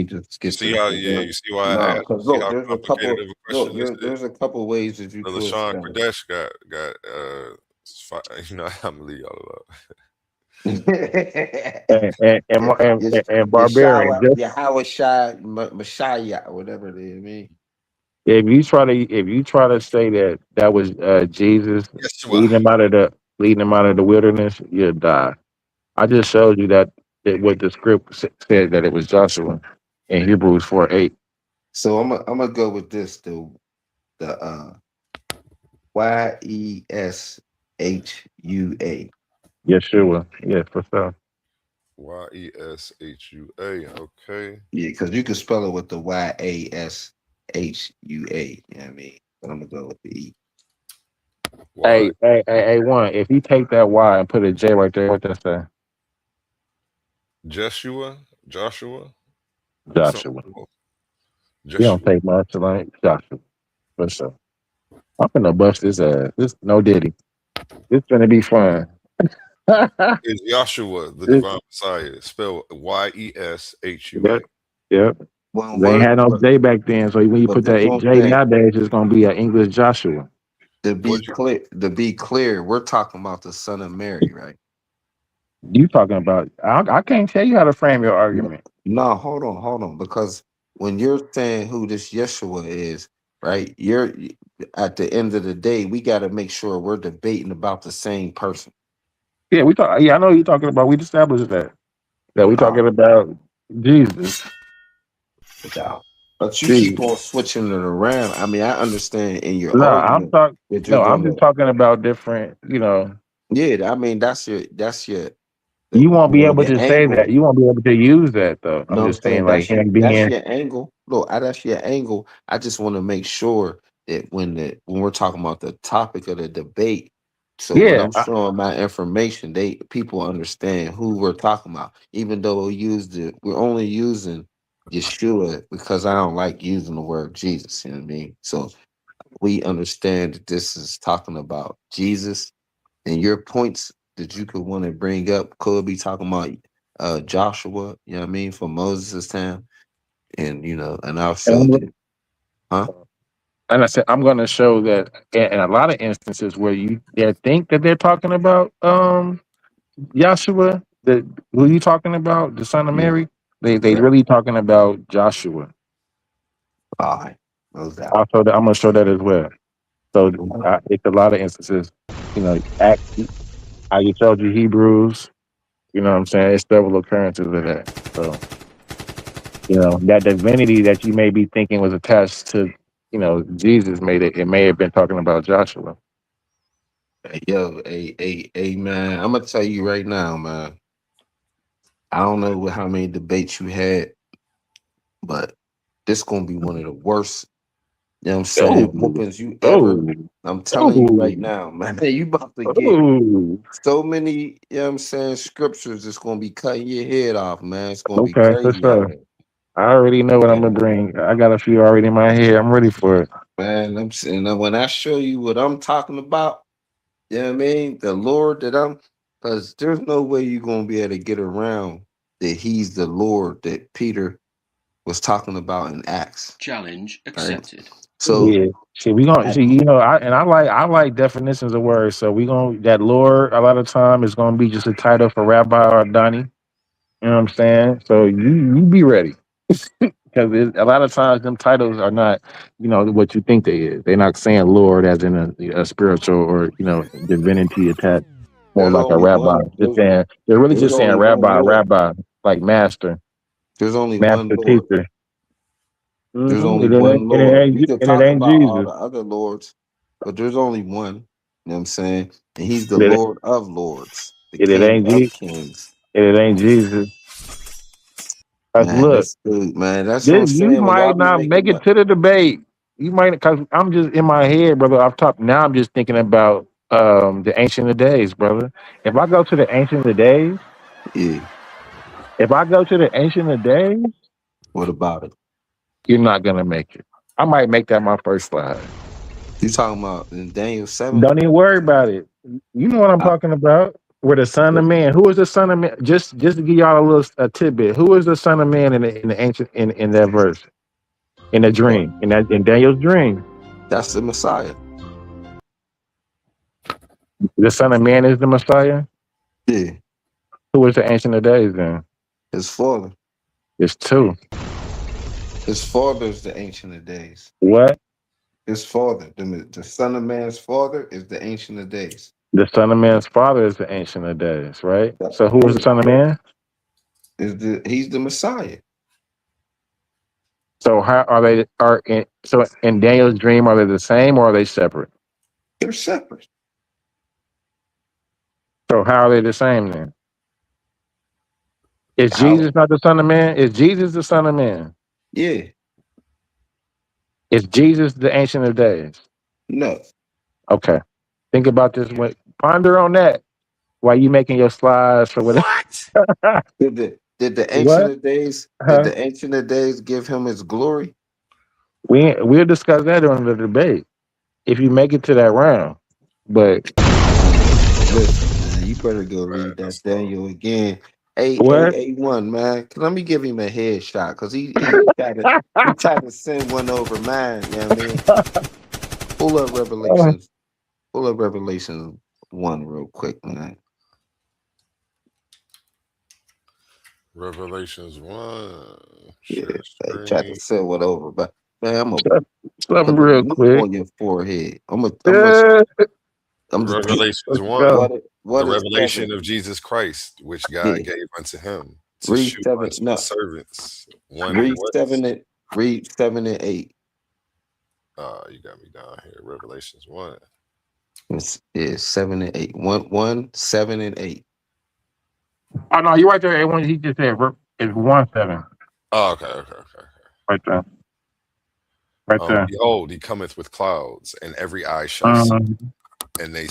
just
You
get
see
to
how?
the
Yeah,
word.
you see why I
No,
asked. You
because
see
look,
how
there's a
complicated
couple.
of a
Look,
question this is.
there's a couple ways that you
Brother
could
Sean
spell
Pradesh got you know, I'm gonna leave y'all alone.
it.
And Barbarian.
Yeshua, Yahweh Shai, Messiah, whatever it is. Me.
If you try to say that that was Jesus
Yeshua.
leading them out of the wilderness, you'll die. I just showed you that what the script said that it was Joshua in Hebrews 4:8.
So I'm gonna go with this the Yeshua.
Yeshua, yeah, for sure.
Yeshua. Okay.
Yeah, because you can spell it with the Yashua. You know what I mean? But I'm gonna go with the E.
Y
Hey, one. If you take that Y and put a J right there, what that say?
Joshua. Something.
Joshua. You don't
Joshua.
take much to learn Joshua, for sure. I'm gonna bust this ass. This no diddy. This gonna be fun.
Is Joshua the
This-
divine Messiah? Spelled
yep,
Yeshua.
yep.
One
They ain't
word,
had no J back then, so when you
but
put
this
that
one
J
thing.
nowadays, it's gonna be an English Joshua.
What you
To be clear, we're talking about the son of Mary, right?
You talking about? I can't tell you how to frame your
No,
argument.
no, hold on, because when you're saying who this Yeshua is, right? You're at the end of the day, we got to make sure we're debating about the same person.
Yeah, we talk. Yeah, I know what you're talking about. We established that. That we
Uh,
talking about Jesus.
yeah. But you keep
Jesus.
on switching it around. I mean, I understand in your
No, I'm
argument
talking.
that you're
No, I'm
gonna,
just talking about different.
yeah. I mean,
You won't be able
your
to say that.
angle.
You won't be able to use that though. I'm
No, I'm
just saying,
saying
like him
that's
being.
your angle. Look, that's your angle. I just want to make sure that when we're talking about the topic of the debate, so when
Yeah,
I'm showing my information, people understand who we're talking about. Even though we're only using Yeshua because I don't like using the word Jesus. You know what I mean? So we understand that this is talking about Jesus, and your points that you could want to bring up could be talking about Joshua, you know what I mean, from Moses' time. And and I'll
and,
show that, huh?
I said I'm going to show that in a lot of instances where you they think that they're talking about Joshua, the who you talking about, the son of
Yeah,
Mary. They
yeah.
really talking about Joshua.
All right. No doubt.
Also, I'm going to show that as well. So it's a lot of instances. Act. I just showed you Hebrews. You know what I'm saying? It's several occurrences of that. So, that divinity that you may be thinking was attached to, Jesus made it. It may have been talking about Joshua.
Hey, yo, hey, man. I'm gonna tell you right now, man. I don't know how many debates you had, but this gonna be one of the worst. You know what I'm saying?
Oh,
Whoopings you ever.
oh,
I'm telling you
oh,
right now, man. You about to get
oh.
so many, you know what I'm saying, scriptures that's gonna be cutting your head off, man. It's gonna be
Okay, for
crazy out
sure.
here.
I already know what I'm gonna
And
bring. I got a few already in my head. I'm ready for it.
man, I'm saying that when I show you what I'm talking about, you know what I mean? The Lord that I'm because there's no way you're gonna be able to get around that he's the Lord that Peter was talking about in Acts.
Challenge
Right.
accepted.
So
Yeah. See, we gonna
I,
see. I like definitions of words. So we gonna that Lord a lot of time is gonna be just a title for Rabbi or Donnie. You know what I'm saying? So you be ready because a lot of times them titles are not what you think they is. They're not saying Lord as in a spiritual or divinity attached. More
there's
like a
only
rabbi.
one
Just saying they're really
there's
just saying
only one
rabbi,
Lord.
rabbi, like master,
There's only one
master
Lord.
teacher.
There's
Hmm.
only
And it ain't
one
and it
Lord.
ain't
You can
and it
talk
ain't
about all
Jesus.
the other lords, but there's only one. You know what I'm saying? And he's the
And it,
Lord of lords, the
and it
King
ain't
of
Je-
kings.
and it ain't Jesus. Cause
Man,
look,
this dude, man, that's what I'm
you
saying. When y'all
might
be
not make
making
it
the
to the debate. You might because I'm just in my head, brother. I've talked now. I'm just thinking about the ancient of days, brother. If I go to the ancient of days,
yeah,
if I go to the ancient of days,
what about it?
you're not gonna make it. I might make that my first slide.
You talking about in Daniel 7?
Don't even worry about it. You know what I'm
I,
talking about. Where the Son of Man? Who is the Son of Man? Just to give y'all a little tidbit. Who is the Son of Man in the ancient in that verse? In the dream, in Daniel's dream,
That's the Messiah.
the Son of Man is the Messiah.
Yeah,
Who is the Ancient of Days then?
his father.
It's two.
His father is the Ancient of Days.
What?
His father, the Son of Man's father, is the Ancient of Days.
The Son of Man's father is the Ancient of Days, right? So who is the
Yeah,
Son of Man?
he's the Messiah.
So how are they? So in Daniel's dream, are they the same or are they separate?
They're separate.
So how are they the same then? Is
How?
Jesus not the Son of Man? Is Jesus the Son of Man?
Yeah.
Is Jesus the Ancient of Days?
No.
Okay. Think about this. Ponder on that while you making your slides for whatever.
What?
Did the Ancient
What?
of Days did
Huh?
the Ancient of Days give him his glory?
We'll discuss that during the debate if you make it to that round. But
Listen, man, you better go
Man,
read that
that's all.
Daniel again.
what?
A1, man. Let me give him a headshot because he tried to send one over mine, you know what I mean? Pull up Revelations. Pull up Revelations 1 real quick, man.
Revelations 1.
Yeah,
Share
they tried to
screen.
send one over, but man, I'm gonna
Something
put a
real
nuke
quick.
on your forehead.
Uh,
I'm just
Revelations
let's
1.
go.
what
The
is
revelation
7?
of Jesus Christ, which God
Yeah,
gave unto him to
read
shew
7.
unto his
No,
servants. One and
read
what?
7 and 8.
You got me down here. Revelations 1.
It's 7 and 8. 7 and 8.
Oh no, you're right there. When he just said it's 1-7
Oh, okay.
right there, right there.
Behold, he cometh with clouds, and every eye shall see,
Um,
and they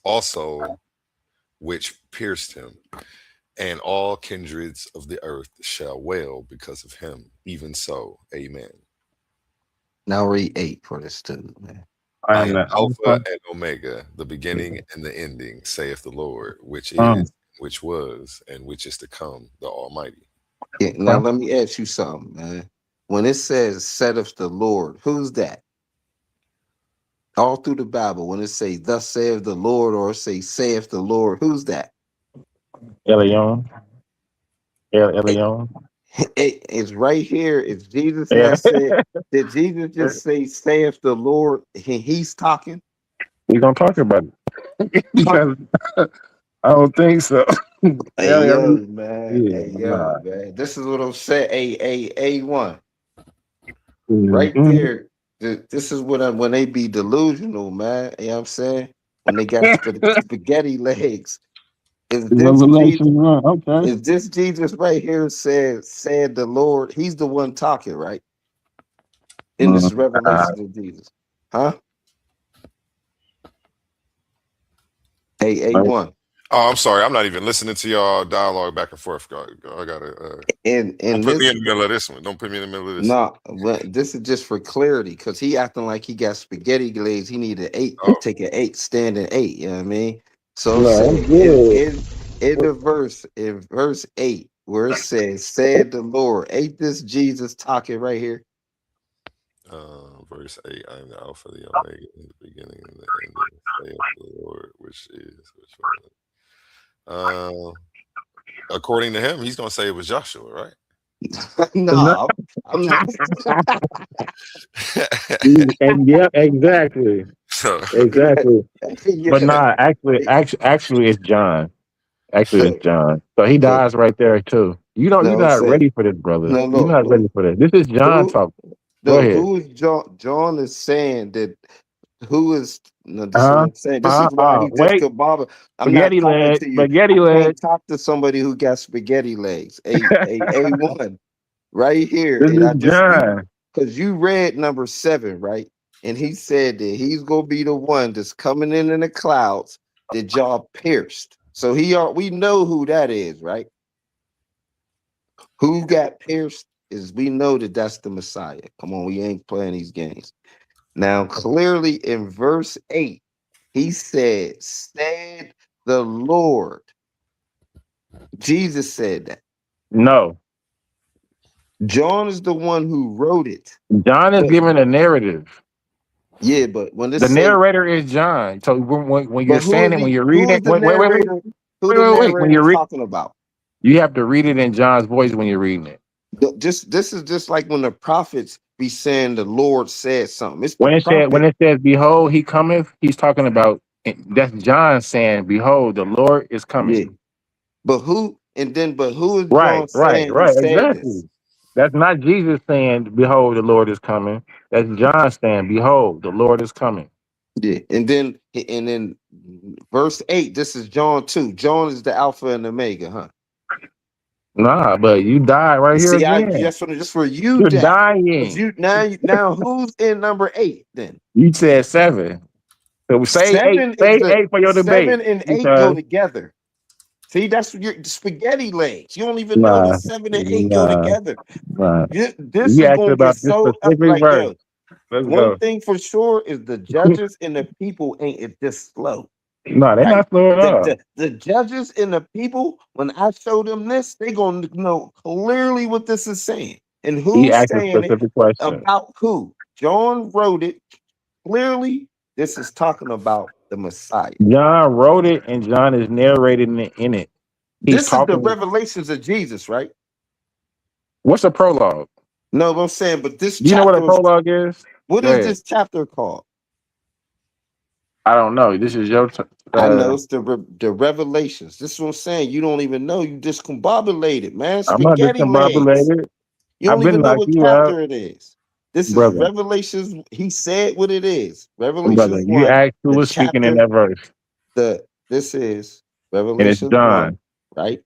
also which pierced him, and all kindreds of the earth shall wail because of him. Even so, amen.
Now read 8 for this too, man.
I
I
am
am
the
Alpha
Alpha.
and Omega, the beginning and the ending, saith the Lord, which
Um,
is, which was, and which is to come, the Almighty.
Yeah, now let me ask you something, man. When it says saith the Lord, who's that? All through the Bible, when it say thus saith the Lord or say saith the Lord, who's that?
Elion,
It,
Elion.
it's right here. It's Jesus
Yeah,
that said, did Jesus just say saith the Lord? He's talking.
we're gonna talk about it because I don't think so.
Hey yo,
Elion,
man.
yeah,
Hey yo,
nah.
man. This is what I'm saying. A1. Right
Mm-hmm.
there. This is what when they be delusional, man. You know what I'm saying? When they got spaghetti legs. Is this Jesus?
Revelation 1. Okay.
Is this Jesus right here said the Lord? He's the one talking, right? In this
Uh,
revelation of Jesus. Huh? A1.
Oh, I'm sorry. I'm not even listening to y'all dialogue back and forth. I gotta. Don't
And
put me
this
in the middle of this one. Don't put me in the middle of this.
no, this is just for clarity because he acting like he got spaghetti legs. He need an 8,
Oh,
take an 8, stand an 8. You know what I mean? So I'm
no, I'm
saying
good.
in the verse, in verse 8, where it says, said the Lord, ain't this Jesus talking right here?
verse 8. I am the Alpha, the Omega, in the beginning and the ending, saith the Lord, which is, which was. According to him, he's gonna say it was Joshua, right?
No.
No, I'm not.
And yeah, exactly.
So,
Exactly. But
Yeah.
nah, actually, it's John. Actually, it's John. So he
So,
dies right there too. You're
no, I'm
not
saying,
ready for this, brother.
no,
You're
no,
not
no.
ready for this. This is John
Who,
talking. Go
no,
ahead.
who is John? John is saying that who is, no, this is what
Uh
I'm saying. This
huh.
is why he just
Wait.
could bother. I'm not
Spaghetti
talking
leg.
to you.
Spaghetti
I
leg.
can't talk to somebody who got spaghetti legs. A1 right here.
This
And
is
I just,
John.
because you read number 7, right? And he said that he's gonna be the one that's coming in the clouds that y'all pierced. So we know who that is, right? Who got pierced is we know that that's the Messiah. Come on, we ain't playing these games. Now, clearly in verse 8, he said the Lord. Jesus said that.
No.
John is the one who wrote it.
John is
But
giving a narrative.
yeah, but when
The
this say,
narrator is John. So when
but
you're saying it, when you're reading
who
it,
is the narrator? Who the
wait. When
narrator
you read,
talking about?
you have to read it in John's voice when you're reading it.
This is just like when the prophets be saying the Lord said something. It's the
When
prophet.
it says, "Behold, he cometh," he's talking about that's John saying, "Behold, the Lord is
Yeah.
coming."
But who is
Right,
John saying he said this?
exactly. That's not Jesus saying, "Behold, the Lord is coming." That's John saying, "Behold, the Lord is coming."
Yeah. And then verse 8, this is John 2. John is the Alpha and Omega, huh?
Nah, but you die right here
See, I
again.
just for you
You're
that. Because
dying.
you now who's in number 8 then?
You said 7. So say 8.
Seven is
Say
the
8 for your debate
7 and 8 go
because
together. See, that's your spaghetti legs. You don't even know
nah,
that 7 and 8 go
nah,
together.
nah.
This
You
is
asked
gonna get
about this
so
specific
like
verse.
yo.
Let's
One
go.
thing for sure is the judges and the people ain't it this slow,
No, they're
right?
not slow at all.
The judges and the people, when I show them this, they gonna know clearly what this is saying and
He
who's
asked a
saying it
specific question.
about who. John wrote it clearly. This is talking about the Messiah.
John wrote it and John is narrating it in it. He's
This is the
talking.
revelations of Jesus, right?
What's a prologue?
No, I'm saying, but this
Do you know what a
chapter is
prologue is?
what
Go
is
ahead.
this chapter called?
I don't know. This is your.
I know it's the revelations. This is what I'm saying. You don't even know. You discombobulated, man.
I'm not
Spaghetti legs.
discombobulated.
You
I've
don't
been
even know
like
what
you out,
chapter it is. This is
brother.
Revelations. He said what it is.
Brother,
Revelations
you
1,
asked who
the
was speaking in
chapter,
that verse,
this is
and it's
Revelations 1,
John.
right?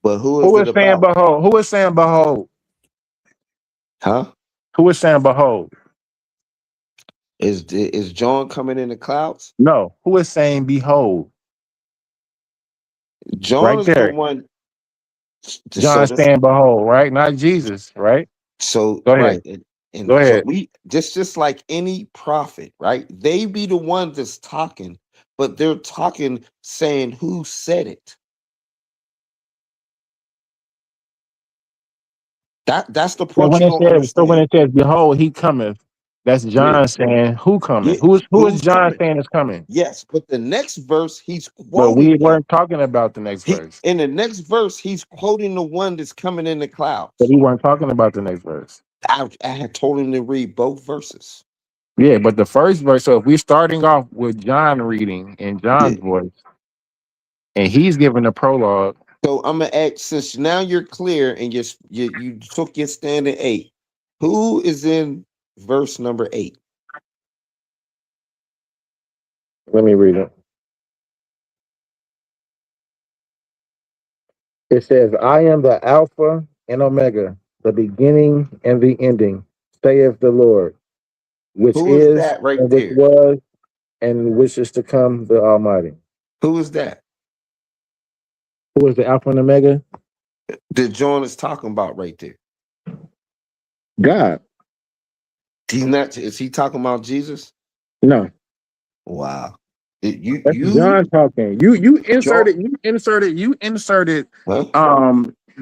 But who is
Who
it
is saying
about?
behold? Who is saying behold?
Huh?
Who is saying behold?
Is John coming in the clouds?
No. Who is saying behold?
John
Right
is the
there.
one. So
John
this
saying behold, right? Not Jesus, right?
So
Go
right,
ahead.
and
Go
so
ahead.
we just like any prophet, right? They be the ones that's talking, but they're talking saying who said it. That's the
So
part
when
you
it
don't
says,
understand.
behold, he cometh, that's
Yeah,
John saying who
yeah.
coming? Who is
Who's
John
coming?
saying is coming?
Yes, but the next verse he's
But we
quoting him.
weren't talking about the next
He
verse.
in the next verse he's quoting the one that's coming in the
But
clouds.
we weren't talking about the next verse.
I had told him to read both verses.
Yeah, but the first verse. So if we're starting off with John reading in
Yeah.
John's voice, and he's giving the prologue.
So I'm gonna ask since now you're clear and you took your stand at 8. Who is in verse number 8?
Let me read it. It says, "I am the Alpha and Omega, the beginning and the ending, saith the Lord, which
Who is
is
that right
and which
there?
was and which is to come, the Almighty."
Who is that?
Who is the Alpha and Omega?
That John is talking about right there.
God.
He's not. Is he talking about Jesus?
No,
Wow.
that's John talking.
John.
You inserted
Huh?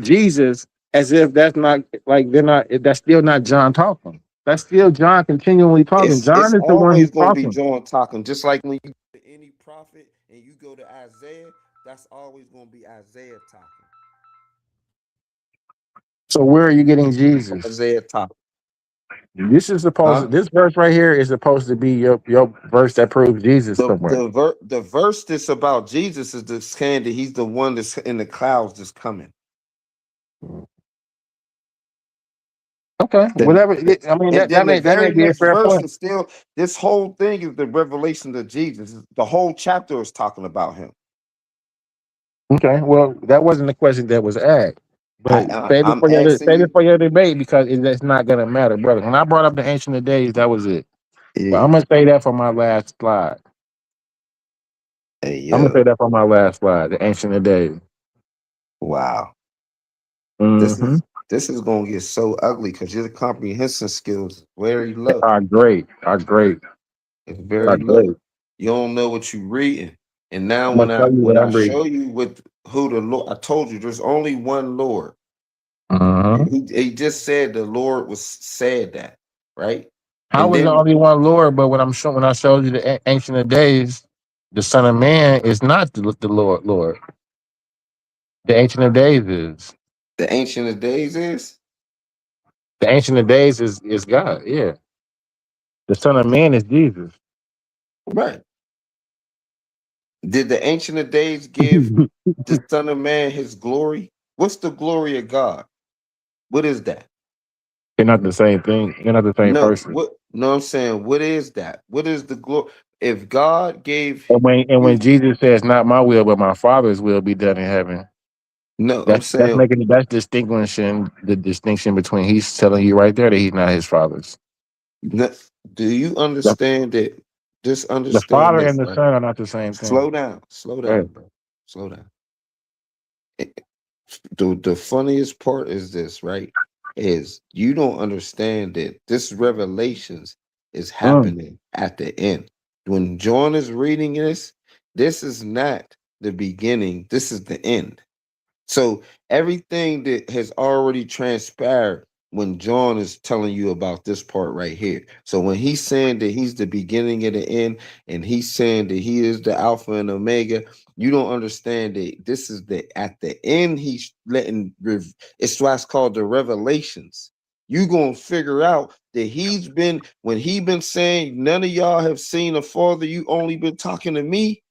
Jesus as if that's not like they're not that's still not John talking. That's still John continually talking.
It's
John is the one who's
always gonna be
talking.
John talking. Just like when you go to any prophet and you go to Isaiah, that's always gonna be Isaiah talking.
So where are you getting Jesus?
Isaiah talking. Huh?
This verse right here is supposed to be your verse that proves Jesus somewhere.
The verse that's about Jesus is the saying that he's the one that's in the clouds that's coming.
Okay,
Then
whatever. I mean
and then the
that may
very
be a
next
fair
verse
point.
is still this whole thing is the revelation of Jesus. The whole chapter is talking about him.
Okay, well that wasn't the question that was asked. But
I'm asking
save it
you.
for your debate because that's not gonna matter, brother. When I brought up the ancient of days, that was it. But
Yeah.
I'm gonna say that for my last slide.
Hey
I'm gonna
yo.
say that for my last slide, the ancient of days.
Wow. This
Mm-hmm.
is this is gonna get so ugly because your comprehension skills is very low.
Are great. Are great.
It's
Are
very low.
great.
You don't know what you're reading. And now
I'm gonna tell you
when
what
I
I'm reading.
show you with who the Lord, I told you there's only one Lord.
Uh-huh.
He just said the Lord was said that, right?
How
And
is there
then
only one Lord? But when I showed you the Ancient of Days, the Son of Man is not the Lord. Lord, the Ancient of Days is.
the Ancient of Days is
The Ancient of Days is God. Yeah, the Son of Man is Jesus.
right. Did the Ancient of Days give the Son of Man his glory? What's the glory of God? What is that?
They're not the same thing. They're not the same
No,
person.
what? No, I'm saying, what is that? What is the glory? If God gave
And when
you,
Jesus says, "Not my will, but my Father's will be done in heaven,"
no, I'm
that's
saying,
making that's distinguishing the distinction between he's telling you right there that he's not his father's.
no, do you
The,
understand that? Just
the
understand
Father
this,
and the
right?
Son are not the same thing.
Slow
Go
down,
ahead.
bro. Slow down. The funniest part is this, right? Is you don't understand that this revelations is
Mm.
happening at the end. When John is reading this is not the beginning, this is the end. So everything that has already transpired when John is telling you about this part right here. So when he's saying that he's the beginning and the end, and he's saying that he is the Alpha and Omega, you don't understand that this is the at the end. He's letting it's why it's called the revelations. You gonna figure out that he's been when he been saying none of y'all have seen a father. You only been talking to me.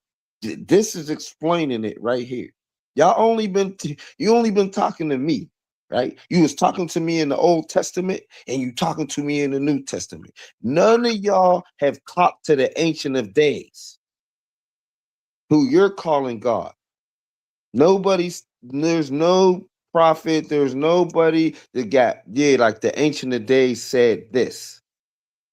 This is explaining it right here. You only been talking to me, right? You was talking to me in the Old Testament and you talking to me in the New Testament. None of y'all have talked to the Ancient of Days, who you're calling God. There's no prophet, there's nobody that got, yeah, like the Ancient of Days said this.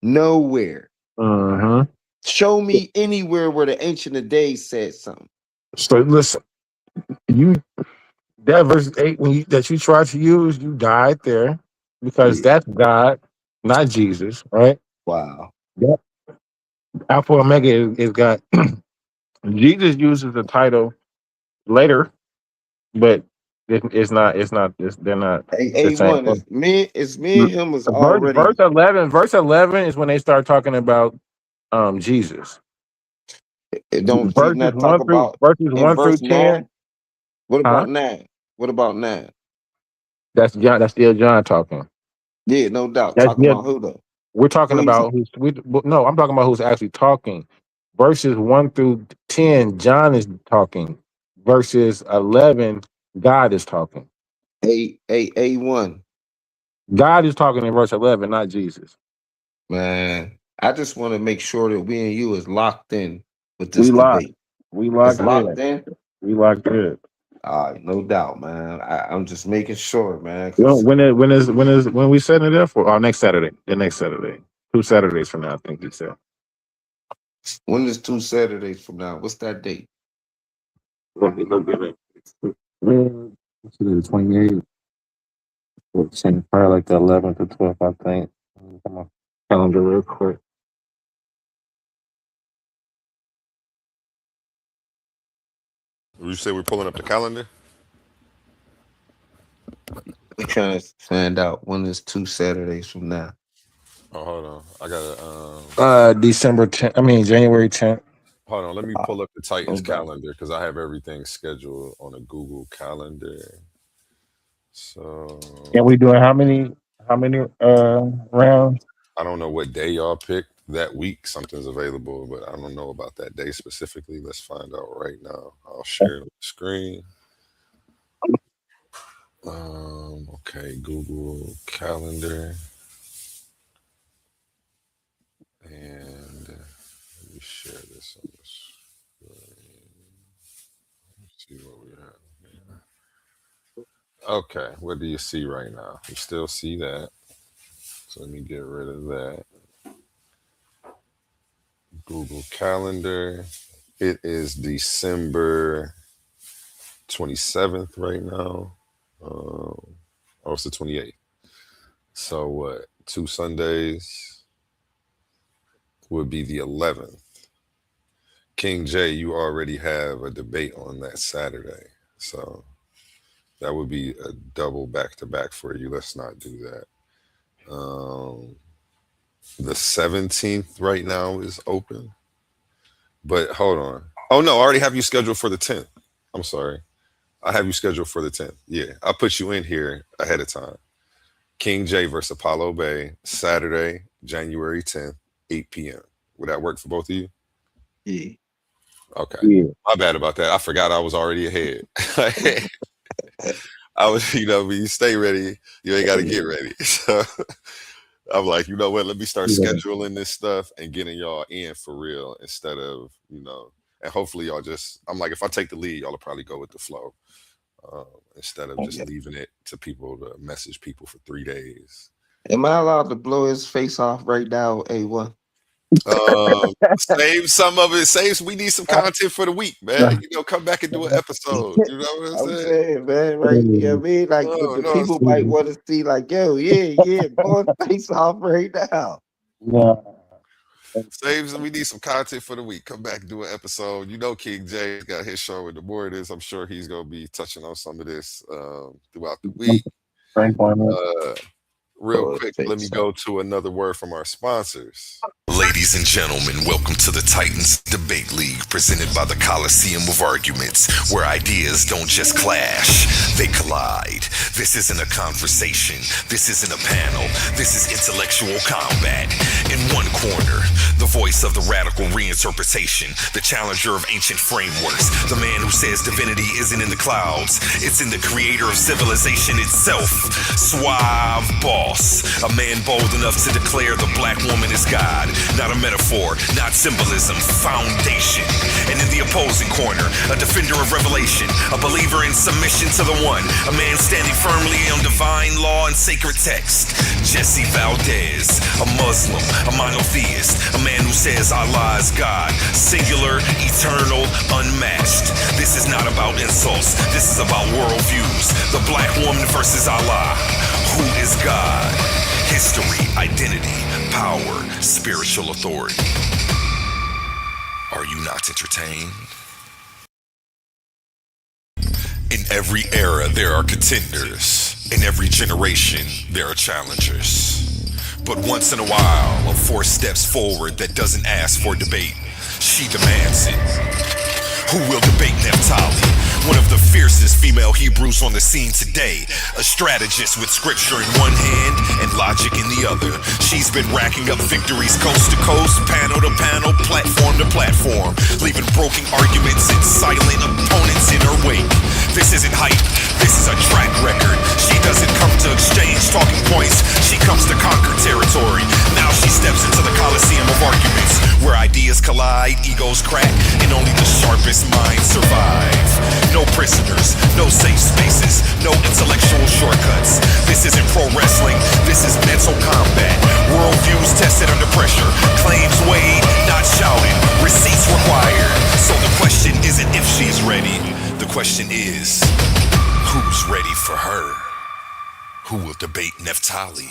Nowhere.
Uh-huh.
Show me anywhere where the Ancient of Days said something.
So listen, you that verse 8 that you tried to use, you died there because
Yeah.
that's God, not Jesus, right?
Wow.
Yep. Alpha Omega is God. Jesus uses the title later, but they're not
A
the same
A1 is
person.
me and him was
Verse
already
11, is when they start talking about Jesus.
don't Jesus not talk about
Verses
in
1 through
verse
10,
9. What
huh?
about 9? What about 9?
That's John, that's still John talking.
Yeah, no doubt.
That's
Talking
yeah,
about who though?
we're talking
Who you
about
talking?
no, I'm talking about who's actually talking. Verses 1 through 10, John is talking. Verses 11, God is talking.
A1.
God is talking in verse 11, not Jesus.
Man, I just want to make sure that we and you is locked in with
We
this
locked.
debate.
We
It's
locked
locked
in.
in.
We locked in.
All right, no doubt, man. I'm just making sure, man,
Well,
because
when we setting it up for? Oh, next Saturday. The next Saturday. 2 Saturdays from now, I think he said.
when is 2 Saturdays from now? What's that date?
Let me look at it. It's the 28th. Probably like the 11th or 12th, I think. Come on. Calendar real quick.
Would you say we're pulling up the calendar?
We trying to find out when is 2 Saturdays from now.
Oh, hold on. I gotta
December 10th. I mean, January 10th.
hold on. Let me
Uh,
pull up the
no
Titans
doubt.
calendar because I have everything scheduled on a Google Calendar. So
And we doing how many rounds?
I don't know what day y'all picked that week. Something's available, but I don't know about that day specifically. Let's find out right now. I'll share the screen. Okay, Google Calendar, and let me share this on the screen. Let's see what we have here. Okay, what do you see right now? You still see that? So let me get rid of that. Google Calendar. It is December 27th right now. Oh, it's the 28th. So what? 2 Sundays would be the 11th. King J, you already have a debate on that Saturday. So that would be a double back to back for you. Let's not do that. The 17th right now is open. But hold on. Oh no, I already have you scheduled for the 10th. I'm sorry. I have you scheduled for the 10th. Yeah, I put you in here ahead of time. King J versus Apollo Bay, Saturday, January 10th, 8 p.m. Would that work for both of you?
Yeah.
Okay.
Yeah.
My bad about that. I forgot I was already ahead. I was, when you stay ready, you ain't got to get ready. So I'm like, you know what? Let me start
Yeah.
scheduling this stuff and getting y'all in for real instead of, and hopefully y'all just, I'm like, if I take the lead, y'all will probably go with the flow instead of just
Yeah.
leaving it to people to message people for 3 days.
Am I allowed to blow his face off right now, A1?
Save some of it. We need some content for the week, man. Come back and do an episode. You know what I'm
I'm
saying?
saying, man, right? You know what I mean? Like, but
Oh
the
no,
people might want to see, like, yo, yeah, blow his face off right now.
No.
saves. We need some content for the week. Come back and do an episode. King J's got his show in the mornings. I'm sure he's gonna be touching on some of this throughout the week.
Frank Warner.
Uh, Real
Blow his
quick, let me
face off.
go to another word from our sponsors. Ladies and gentlemen, welcome to the Titans Debate League, presented by the Coliseum of Arguments, where ideas don't just clash, they collide. This isn't a conversation, this isn't a panel, this is intellectual combat. In one corner, the voice of the radical reinterpretation, the challenger of ancient frameworks, the man who says divinity isn't in the clouds, it's in the creator of civilization itself. Suave boss, a man bold enough to declare the black woman is God, not a metaphor, not symbolism, foundation. And in the opposing corner, a defender of revelation, a believer in submission to the one, a man standing firmly on divine law and sacred text. Jesse Valdez, a Muslim, a monotheist, a man who says Allah is God, singular, eternal, unmatched. This is not about insults, this is about worldviews. The black woman versus Allah. Who is God? History, identity, power, spiritual authority. Are you not entertained? In every era, there are contenders. In every generation, there are challengers. But once in a while, a force steps forward that doesn't ask for debate. She demands it. Who will debate Naphtali? One of the fiercest female Hebrews on the scene today. A strategist with scripture in one hand and logic in the other. She's been racking up victories coast to coast, panel to panel, platform to platform, leaving broken arguments and silent opponents in her wake. This isn't hype, this is a track record. She doesn't come to exchange talking points, she comes to conquer territory. Now she steps into the Coliseum of arguments, where ideas collide, egos crack, and only the sharpest minds survive. No prisoners, no safe spaces, no intellectual shortcuts. This isn't pro wrestling, this is mental combat. Worldviews tested under pressure, claims weighed, not shouted, receipts required. So the question isn't if she's ready, the question is, who's ready for her? Who will debate Naphtali?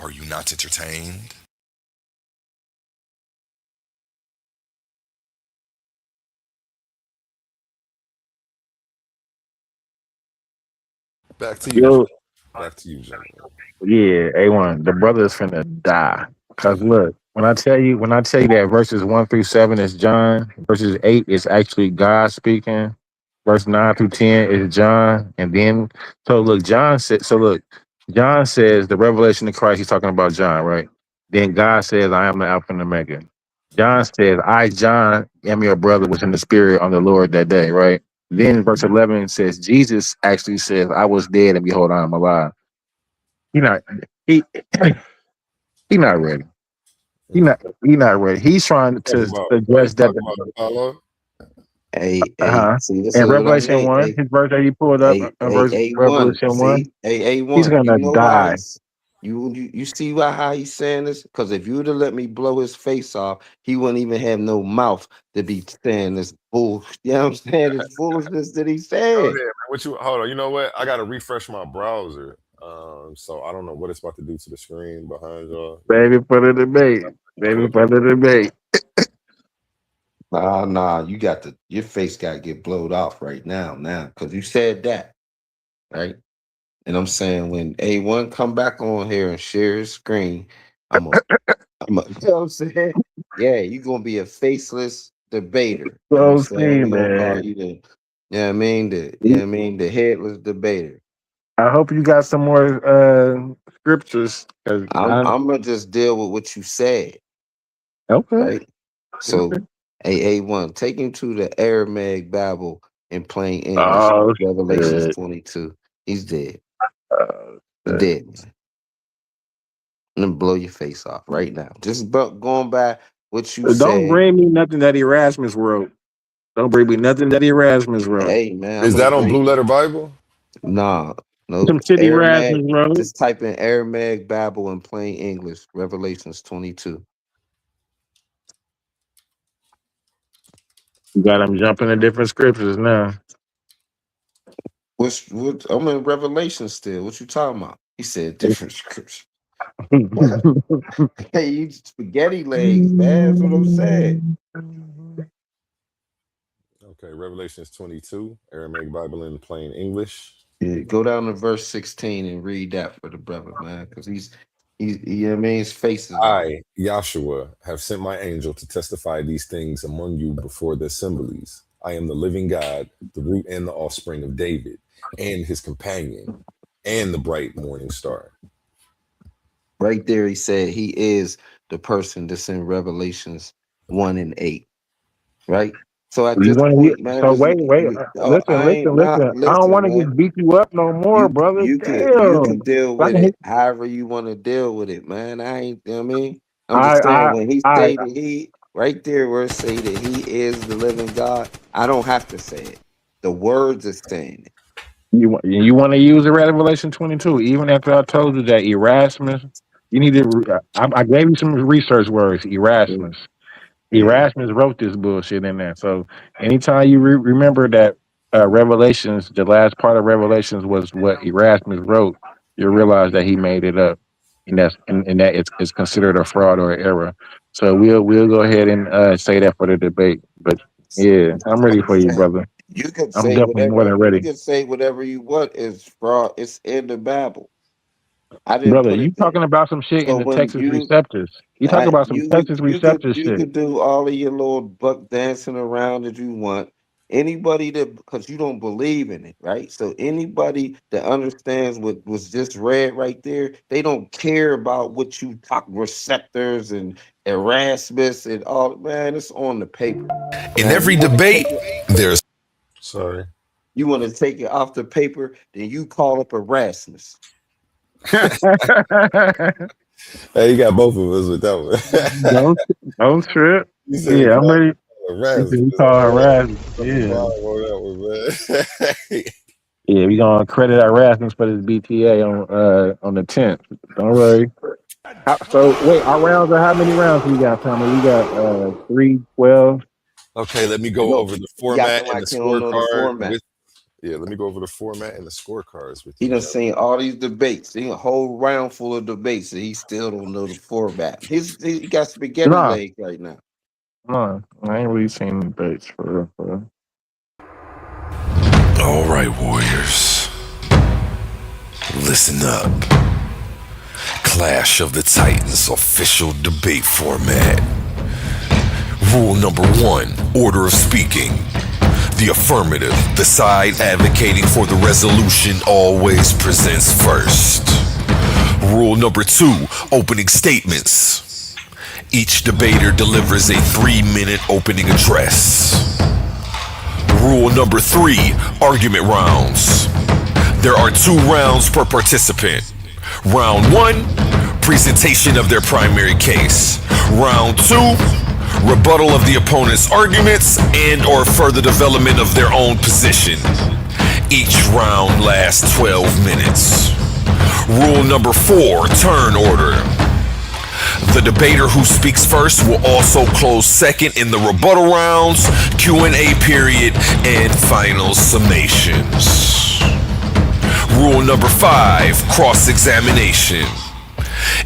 Are you not entertained? Back to you.
Yo,
Back to you, gentlemen.
yeah, A1. The brother's finna die. Cause look, when I tell you that verses 1 through 7 is John, verses 8 is actually God speaking, verse 9 through 10 is John, and then John says the revelation of Christ, he's talking about John, right? Then God says, I am the Alpha and Omega. John says, I, John, am your brother, was in the spirit on the Lord that day, right? Then verse 11 says, Jesus actually says, I was dead and behold, I am alive. He not he he not ready. He not ready. He's trying
Talking
to
about, are you
suggest that
talking about Apollo?
uh-huh.
See, this is
And
what I
Revelation
mean.
1, his verse that he pulled up,
A1.
Revelation 1,
See,
he's
A1. You
gonna
know why
die.
he's you see why how he's saying this? Because if you would have let me blow his face off, he wouldn't even have no mouth to be saying this bull. You know what I'm saying? This foolishness that he
Go
said.
ahead, man. Hold on? You know what? I gotta refresh my browser. So I don't know what it's about to do to the screen behind y'all.
Baby for the debate. Baby
Quick.
for the debate.
Nah, your face got to get blowed off right now, because you said that, right? And I'm saying when A1 come back on here and share his screen, you know what I'm saying? Yeah, you're gonna be a faceless debater. You know what I'm
So
saying?
see,
We're gonna call
man.
you the headless debater.
I hope you got some more scriptures. Cause
I'm gonna just deal with what you said,
okay.
right? So A1, take him to the Aramaic Bible in plain English,
Oh
Revelations
shit.
22. He's dead.
Oh,
He's
shit.
dead, man. Let me blow your face off right now. Just going by what you
Don't
said.
bring me nothing that Erasmus wrote. Don't bring me nothing that Erasmus wrote.
Hey, man, I'm
Is
gonna
that on Blue
bring.
Letter Bible?
Nah, no
Some shit
Aramaic.
Erasmus wrote.
Just type in Aramaic Bible in plain English, Revelations 22.
You got him jumping to different scriptures now.
What I'm in Revelation still. What you talking about? He said different scripture. Hey, you spaghetti legs, man. That's what I'm saying.
Okay, Revelations 22, Aramaic Bible in plain English.
Yeah, go down to verse 16 and read that for the brother, man, because he's you know what I mean, his face is off.
I, Yahshua, have sent my angel to testify these things among you before the assemblies. I am the living God, the root and the offspring of David, and his companion, and the bright morning star.
Right there, he said he is the person that's in Revelations 1 and 8. Right? So at
You
this
want to?
point, man,
So wait.
I ain't not
Listen. I don't
listen,
want to
man.
just beat you up no more, brother.
You can
Damn.
deal
Like,
with it however you want to deal with it, man. I ain't, you know what I mean? I'm
I,
just saying when he
I,
say that he right there where it say that he is the living God, I don't have to say it. The words are saying it.
you want to use the Revelation 22, even after I told you that Erasmus. You need to. I gave you some research words.
Mm,
Erasmus.
yeah.
Erasmus wrote this bullshit in there. So anytime you remember that Revelations, the last part of Revelations was what Erasmus wrote, you realize that he made it up, and that it's considered a fraud or an error. So we'll go ahead and say that for the debate. But yeah, I'm ready for you, brother.
You can
I'm
say
definitely more
whatever
than
you
ready,
can say whatever you want is fraud. It's in the Bible. I didn't
brother.
put
You
it there.
talking about some shit in
So
the
when
Texas receptors? You talking about some Texas receptor
you
shit?
could do all of your little buck dancing around that you want. Anybody that because you don't believe in it, right? So anybody that understands what was just read right there, they don't care about what you talk receptors and Erasmus and all. Man, it's on the paper.
In
Now
every debate, there's. Sorry.
you want to take it off the paper, then you call up Erasmus.
Hey, you got both of us with that one.
don't don't trip.
You said he
Yeah, I'm
called
ready. He said
Erasmus.
he called harassment.
I'm a
Yeah.
vibe on that one, man.
Yeah, we gonna credit our Rasmus for this BTA on the 10th. Don't worry. So wait, our rounds are how many rounds we got, Tommy? We got 3, 12.
Okay, let me go
No,
over the
he
format
acting
and the
like he don't know the
scorecard
format.
with. Yeah, let me go over the format and the scorecards with
He
you,
done
gentlemen.
seen all these debates. He a whole round full of debates, and he still don't know the format. He got spaghetti
Nah,
legs right now.
no, I ain't really seen the dates for real. For real.
All right, Warriors. Listen up. Clash of the Titans official debate format. Rule number 1, order of speaking. The affirmative, the side advocating for the resolution, always presents first. Rule number 2, opening statements. Each debater delivers a 3-minute opening address. Rule number 3, argument rounds. There are 2 rounds per participant. Round 1, presentation of their primary case. Round 2, rebuttal of the opponent's arguments and or further development of their own position. Each round lasts 12 minutes. Rule number 4, turn order. The debater who speaks first will also close second in the rebuttal rounds, Q&A period, and final summations. Rule number 5, cross-examination.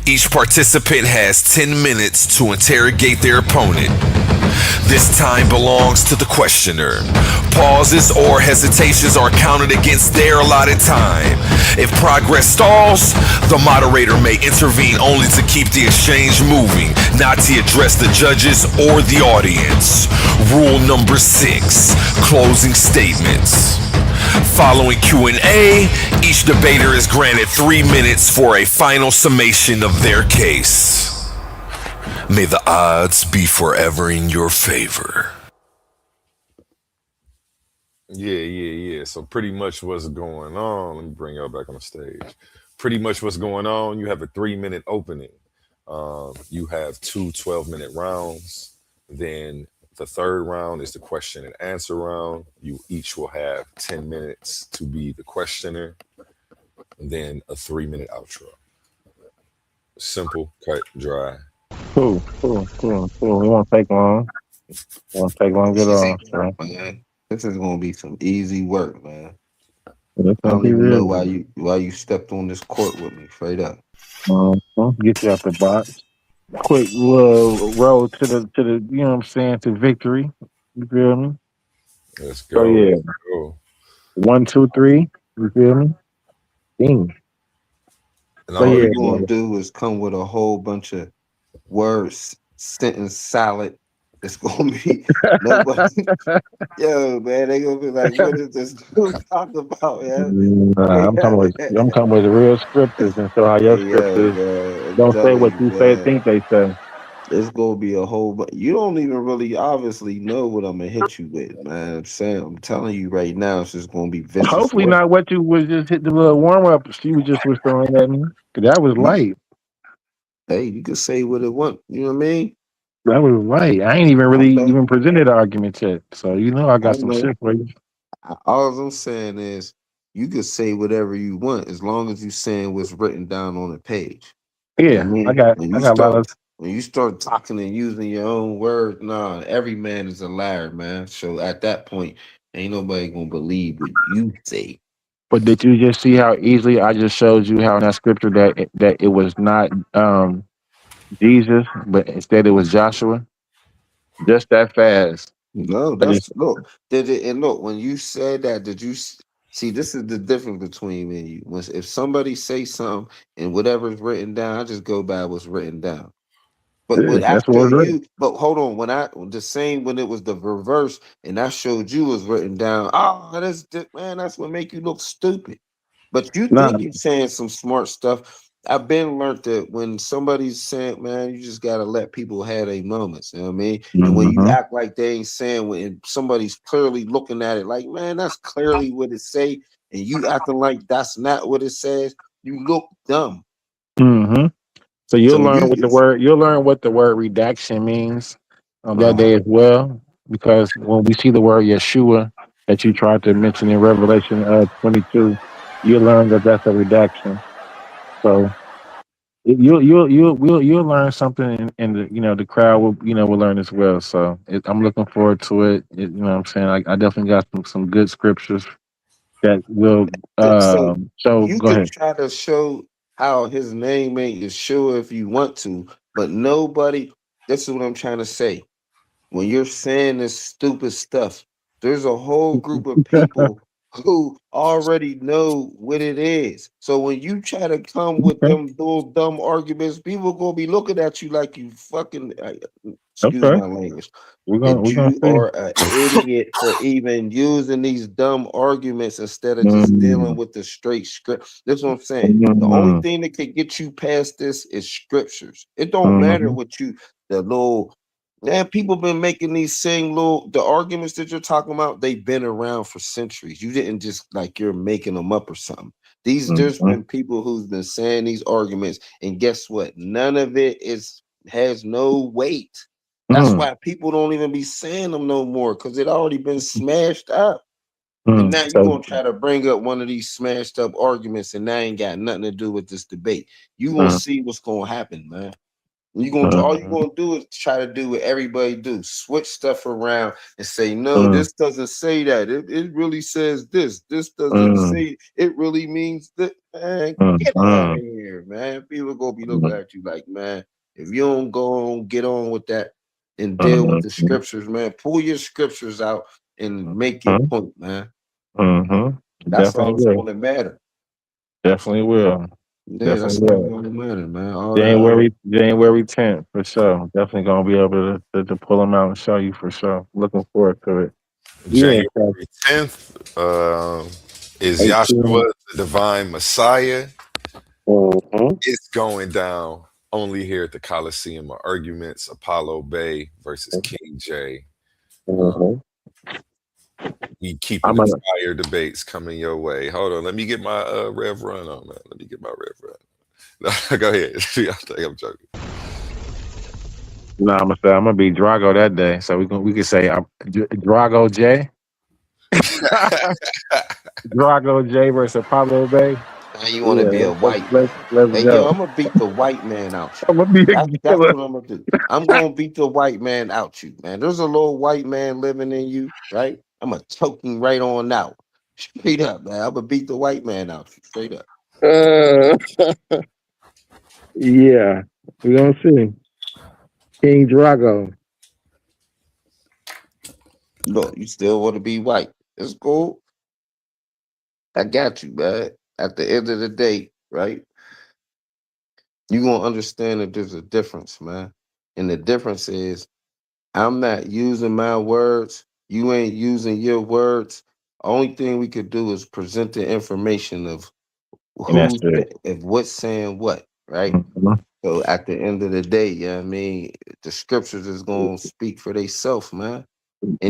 Each participant has 10 minutes to interrogate their opponent.
This time belongs to the questioner. Pauses or hesitations are counted against their allotted time. If progress stalls, the moderator may intervene only to keep the exchange moving, not to address the judges or the audience. Rule number 6, closing statements. Following Q&A, each debater is granted 3 minutes for a final summation of their case. May the odds be forever in your favor. Yeah. So pretty much what's going on, let me bring y'all back on the stage. Pretty much what's going on, you have a 3-minute opening. You have two 12-minute rounds. Then the third round is the question and answer round. You each will have 10 minutes to be the questioner. And then a 3-minute outro. Simple, cut, dry.
Cool. We won't take long. Won't take long at
Easy
all.
work,
So
man. This is gonna be some easy work, man.
it's
I
gonna
don't
be
even know
real.
why you stepped on this court with me, straight up.
Get you out the box. Quick little road to the you know what I'm saying, to victory. You feel me?
Let's
So
go.
yeah,
Let's go.
1, 2, 3. You feel me? Ding.
And
So
I'm
All
gonna
yeah,
you
be
gonna
man.
do is come with a whole bunch of words, sentence salad. It's gonna be nobody. Yo, man, they gonna be like, "What is this dude talking about, man?" Hey,
I'm talking with the real scriptures and show how your
hey, yo,
scriptures
man, I'm
don't say
telling
what
you,
you say,
man,
think they say.
it's gonna be a whole. But you don't even really obviously know what I'm gonna hit you with, man. I'm telling you right now, it's just gonna be vicious
Hopefully
work.
not what you was just hit the little warm up she was just throwing at me. 'Cause that was
You,
light.
hey, you can say what it want. You know what I mean?
That was light. I ain't even
I
really
know,
even presented the argument yet. So you know I
I
got some
know.
shit for you.
All I'm saying is you can say whatever you want as long as you saying what's written down on the page. You know
Yeah,
what I
I
mean?
got I got a lot of
When you start talking and using your own words, nah, every man is a liar, man. So at that point, ain't nobody gonna believe what you say.
but did you just see how easily I just showed you how in that scripture that it was not Jesus, but instead it was Joshua? Just that fast.
No,
I just
that's look. Did it and look when you said that? See? This is the difference between me and you. When if somebody say something and whatever's written down, I just go by what's written down. But
yeah,
when
that's what
after
was written.
you, but hold on, when I the same when it was the reverse and I showed you was written down. Oh, man, that's what make you look stupid. But you
Nah.
think you're saying some smart stuff. I've been learned that when somebody's saying, man, you just gotta let people have their moments. You know what I mean? And when you
Mm-hmm.
act like they ain't saying when somebody's clearly looking at it like, man, that's clearly what it say, and you acting like that's not what it says, you look dumb.
Mm-hmm. So
So
you'll
when
learn
you
what the word you'll learn what the word redaction means that
uh-huh.
day as well. Because when we see the word Yeshua that you tried to mention in Revelation 22, you'll learn that that's a redaction. So you'll learn something, and the the crowd will will learn as well. So I'm looking forward to it. You know what I'm saying? I definitely got some good scriptures that will
So
show.
you
Go
could
ahead.
try to show how his name ain't Yeshua if you want to, but nobody. This is what I'm trying to say. When you're saying this stupid stuff, there's a whole group of people who already know what it is. So when you try to come with
Okay.
them little dumb arguments, people gonna be looking at you like you fucking. Excuse
Okay.
my language.
We're
That
gonna
you
see.
are an idiot for even using these dumb arguments instead of just dealing
Mm,
with the straight script. That's what I'm saying. The only
mm,
thing that can get you past this is scriptures. It don't matter
mhm.
what the little man, people been making these same little the arguments that you're talking about, they've been around for centuries. You didn't just like you're making them up or something. There's
Mhm,
been people who's been saying these arguments, and guess what? None of it has no weight. That's
mm,
why people don't even be saying them no more because it already been smashed up. And
mm.
now you're
So,
gonna try to bring up one of these smashed up arguments, and that ain't got nothing to do with this debate. You gonna
mm,
see what's gonna happen, man. All you
mm,
gonna do is try to do what everybody do, switch stuff around and say, no,
mm,
this doesn't say that. It really says this. This doesn't
mm,
say it really means that. Man,
mm,
get out of
mm,
here, man. People gonna be looking
mm.
at you like, man, if you don't go on, get on with that. and deal with the scriptures, man. Pull your scriptures out and make your point, man. That's
Definitely
all it's
will.
going to matter.
Definitely will.
Yeah,
Definitely
that's all
will.
going to matter, man. All that other,
January 10th for sure. Definitely gonna be able to pull them out and show you for sure. Looking forward to it. Yeah,
January
so
10th is
18.
Yahshua, the divine Messiah.
Mhm.
It's going down only here at the Coliseum of Arguments, Apollo Bay versus King J.
Mhm.
We keeping
I'm
the
gonna.
fire debates coming your way. Hold on, let me get my Rev Run on, man. Let me get my Rev Run. No, go ahead. I think I'm joking.
No, I'm gonna say I'm gonna be Drago that day. So we can say I'm Drago J. Drago J versus Apollo Bay.
man, you want to
Yeah,
be a white man.
let's
Hey, yo,
go.
I'm going to beat the white man out you.
I'm gonna be a
That's
killer.
what I'm going to do. I'm going to beat the white man out you, man. There's a little white man living in you, right? I'm going to choke him right on out. Straight up, man. I'm going to beat the white man out you, straight up.
Uh, yeah, we gonna see King Drago.
Look, you still want to be white. It's cool. I got you, man. At the end of the day, right? You're going to understand that there's a difference, man. And the difference is I'm not using my words. You ain't using your words. Only thing we could do is present the information of
And that's it.
if what's saying what, right?
Mhm.
So at the end of the day, yeah, I mean, the scriptures is gonna speak for themselves, man.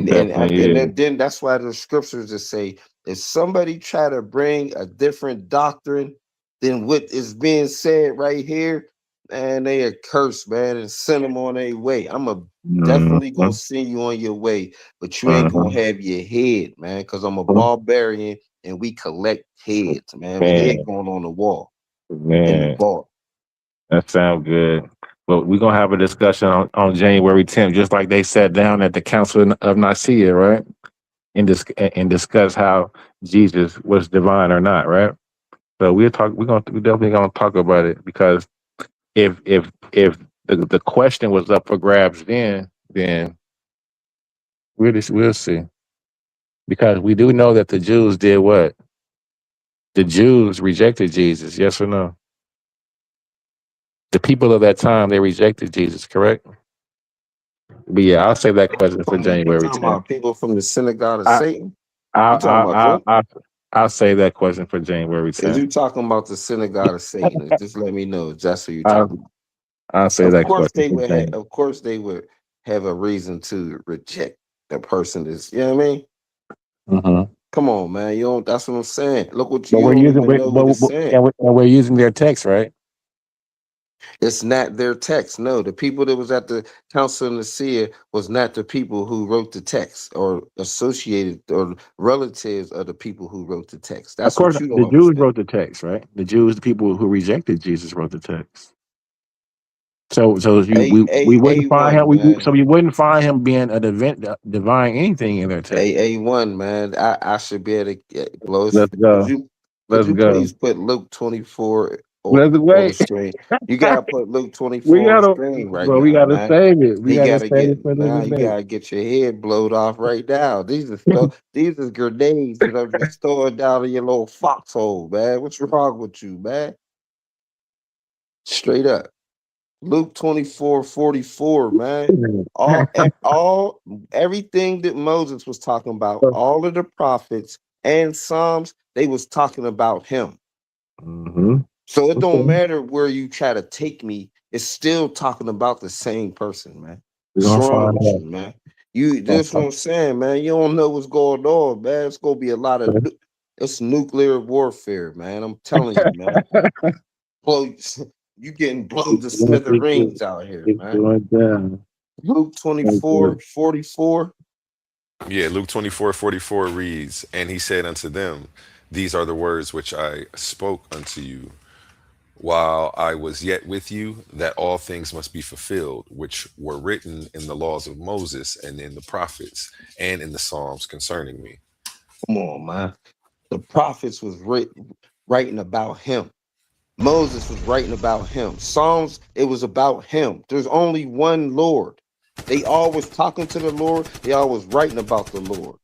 Definitely is.
Then that's why the scriptures just say if somebody try to bring a different doctrine than what is being said right here, man, they are cursed, man, and send them on their way. I'm a definitely gonna
Mhm.
send you on your way, but you ain't gonna
Mhm.
have your head, man, because I'm a barbarian and we collect heads, man. The head
Man,
going on the wall in the
man,
vault.
that sounds good. But we're gonna have a discussion on January 10th, just like they sat down at the Council of Nicaea, right? And discuss how Jesus was divine or not, right? So we'll talk. We definitely gonna talk about it because if the question was up for grabs then we'll see because we do know that the Jews did what the Jews rejected Jesus. Yes or no? The people of that time they rejected Jesus. Correct. But yeah, I'll save that question for
You
January
talking
10th.
about people from the synagogue of
I
Satan?
I
You talking about
I
them?
I I'll save that question for January
Is
10th.
you talking about the synagogue of Satan? Just let me know if that's what you're talking
I'll
about.
I'll save that question for January.
Of course they would have a reason to reject the person is, you know what I mean?
Mm-hmm.
Come on, man. You don't that's what I'm saying. Look what
But
you
we're
don't
using
even know what it's saying.
and we're using their text, right?
It's not their text. No, the people that was at the Council of Nicaea was not the people who wrote the text or associated or relatives of the people who wrote the text.
Of
That's
course,
what you don't
the Jews
understand.
wrote the text, right? The Jews, the people who rejected Jesus, wrote the text. So we wouldn't find him.
A1, man.
So you wouldn't find him being a divine anything in their text.
A1, man. I should be able to blow his.
Let's go.
Could
Let's
you
go.
please put Luke 24
Let's
on the
wait.
screen? You gotta put Luke
We
24 on the
gotta,
screen right
bro. We
now,
gotta
man.
save it. We
He
gotta
gotta
save it
get
for the
now. You
debate.
gotta get your head blowed off right now. These is grenades that I'm just throwing down in your little foxhole, man. What's wrong with you, man? Straight up. Luke 24:44, man. All everything that Moses was talking about, all of the prophets and Psalms, they was talking about him.
Mm-hmm.
So it don't
Okay.
matter where you try to take me, it's still talking about the same person, man.
We're
What's
gonna
wrong
find
with
out.
you, man? You this what I'm saying, man. You don't know what's going on, man. It's gonna be a lot of it's nuclear warfare, man. I'm telling you, man. Blow, you getting blown to smithereens out here,
It's
man.
going down.
Luke
Like that.
24:44.
Yeah, Luke 24:44 reads, "And he said unto them, These are the words which I spoke unto you while I was yet with you, that all things must be fulfilled, which were written in the laws of Moses and in the prophets and in the Psalms concerning me."
Come on, man. The prophets was writing about him. Moses was writing about him. Psalms, it was about him. There's only one Lord. They always talking to the Lord. They always writing about the Lord.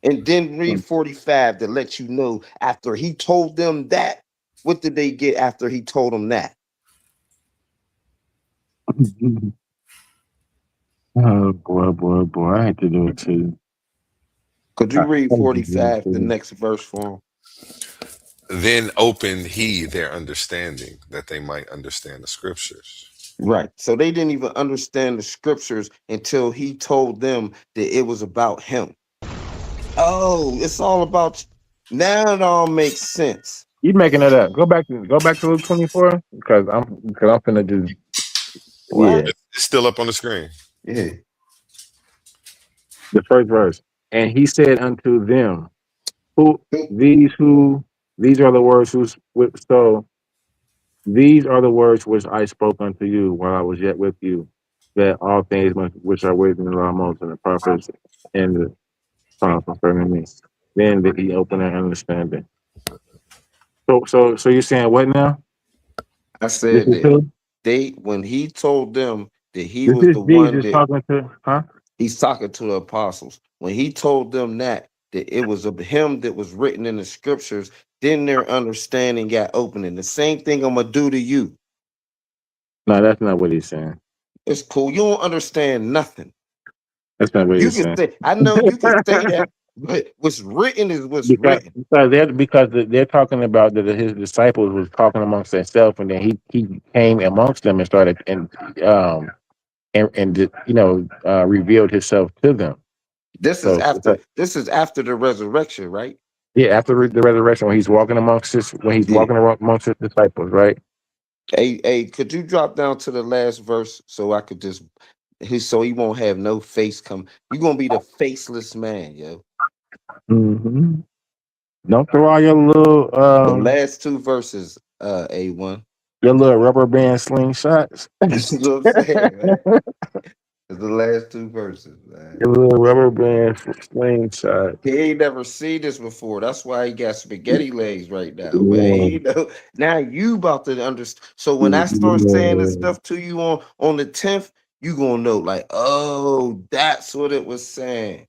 And then read 45 to let you know after he told them that, what did they get after he told them that?
Oh boy! I had to do it too.
Could you read 45, the next verse for him?
Then opened he their understanding that they might understand the scriptures.
Right. So they didn't even understand the scriptures until he told them that it was about him. Oh, it's all about now it all makes sense.
You making it up? Go back to Luke 24 because I'm finna just yeah.
What?
It's still up on the screen.
Yeah.
The first verse. And he said unto them, who these are the words so these are the words which I spoke unto you while I was yet with you, that all things which are written in the law of Moses and the prophets and the Psalms concerning me. Then did he open their understanding. So you're saying what now?
I
This
said
is
that
who?
when he told them that he
This
was
is
the one
Jesus
that
talking to, huh?
he's talking to the apostles, when he told them that it was of him that was written in the scriptures, then their understanding got open. And the same thing I'm gonna do to you.
No, that's not what he's saying.
It's cool. You don't understand nothing.
That's not what
You
he's
can
saying.
say, I know you can say that, but what's written is what's
because
written.
they're talking about that his disciples was talking amongst themselves, and then he came amongst them and started revealed himself to them. So
This is after the resurrection, right?
yeah, after the resurrection, when he's walking
Yeah.
amongst his disciples, right?
Hey, could you drop down to the last verse so I could just so he won't have no face come. You're gonna be the faceless man, yo.
Mm-hmm. Don't throw all
The last two verses, A1.
your little rubber band slingshots.
This is what I'm saying, man. It's the last two verses, man.
Your little rubber band slingshot.
He ain't never seen this before. That's why he got spaghetti legs right now, man.
Yeah.
You know, now you about to understand. So when I start saying this
Yeah.
stuff to you on the 10th, you gonna know, like, oh, that's what it was saying.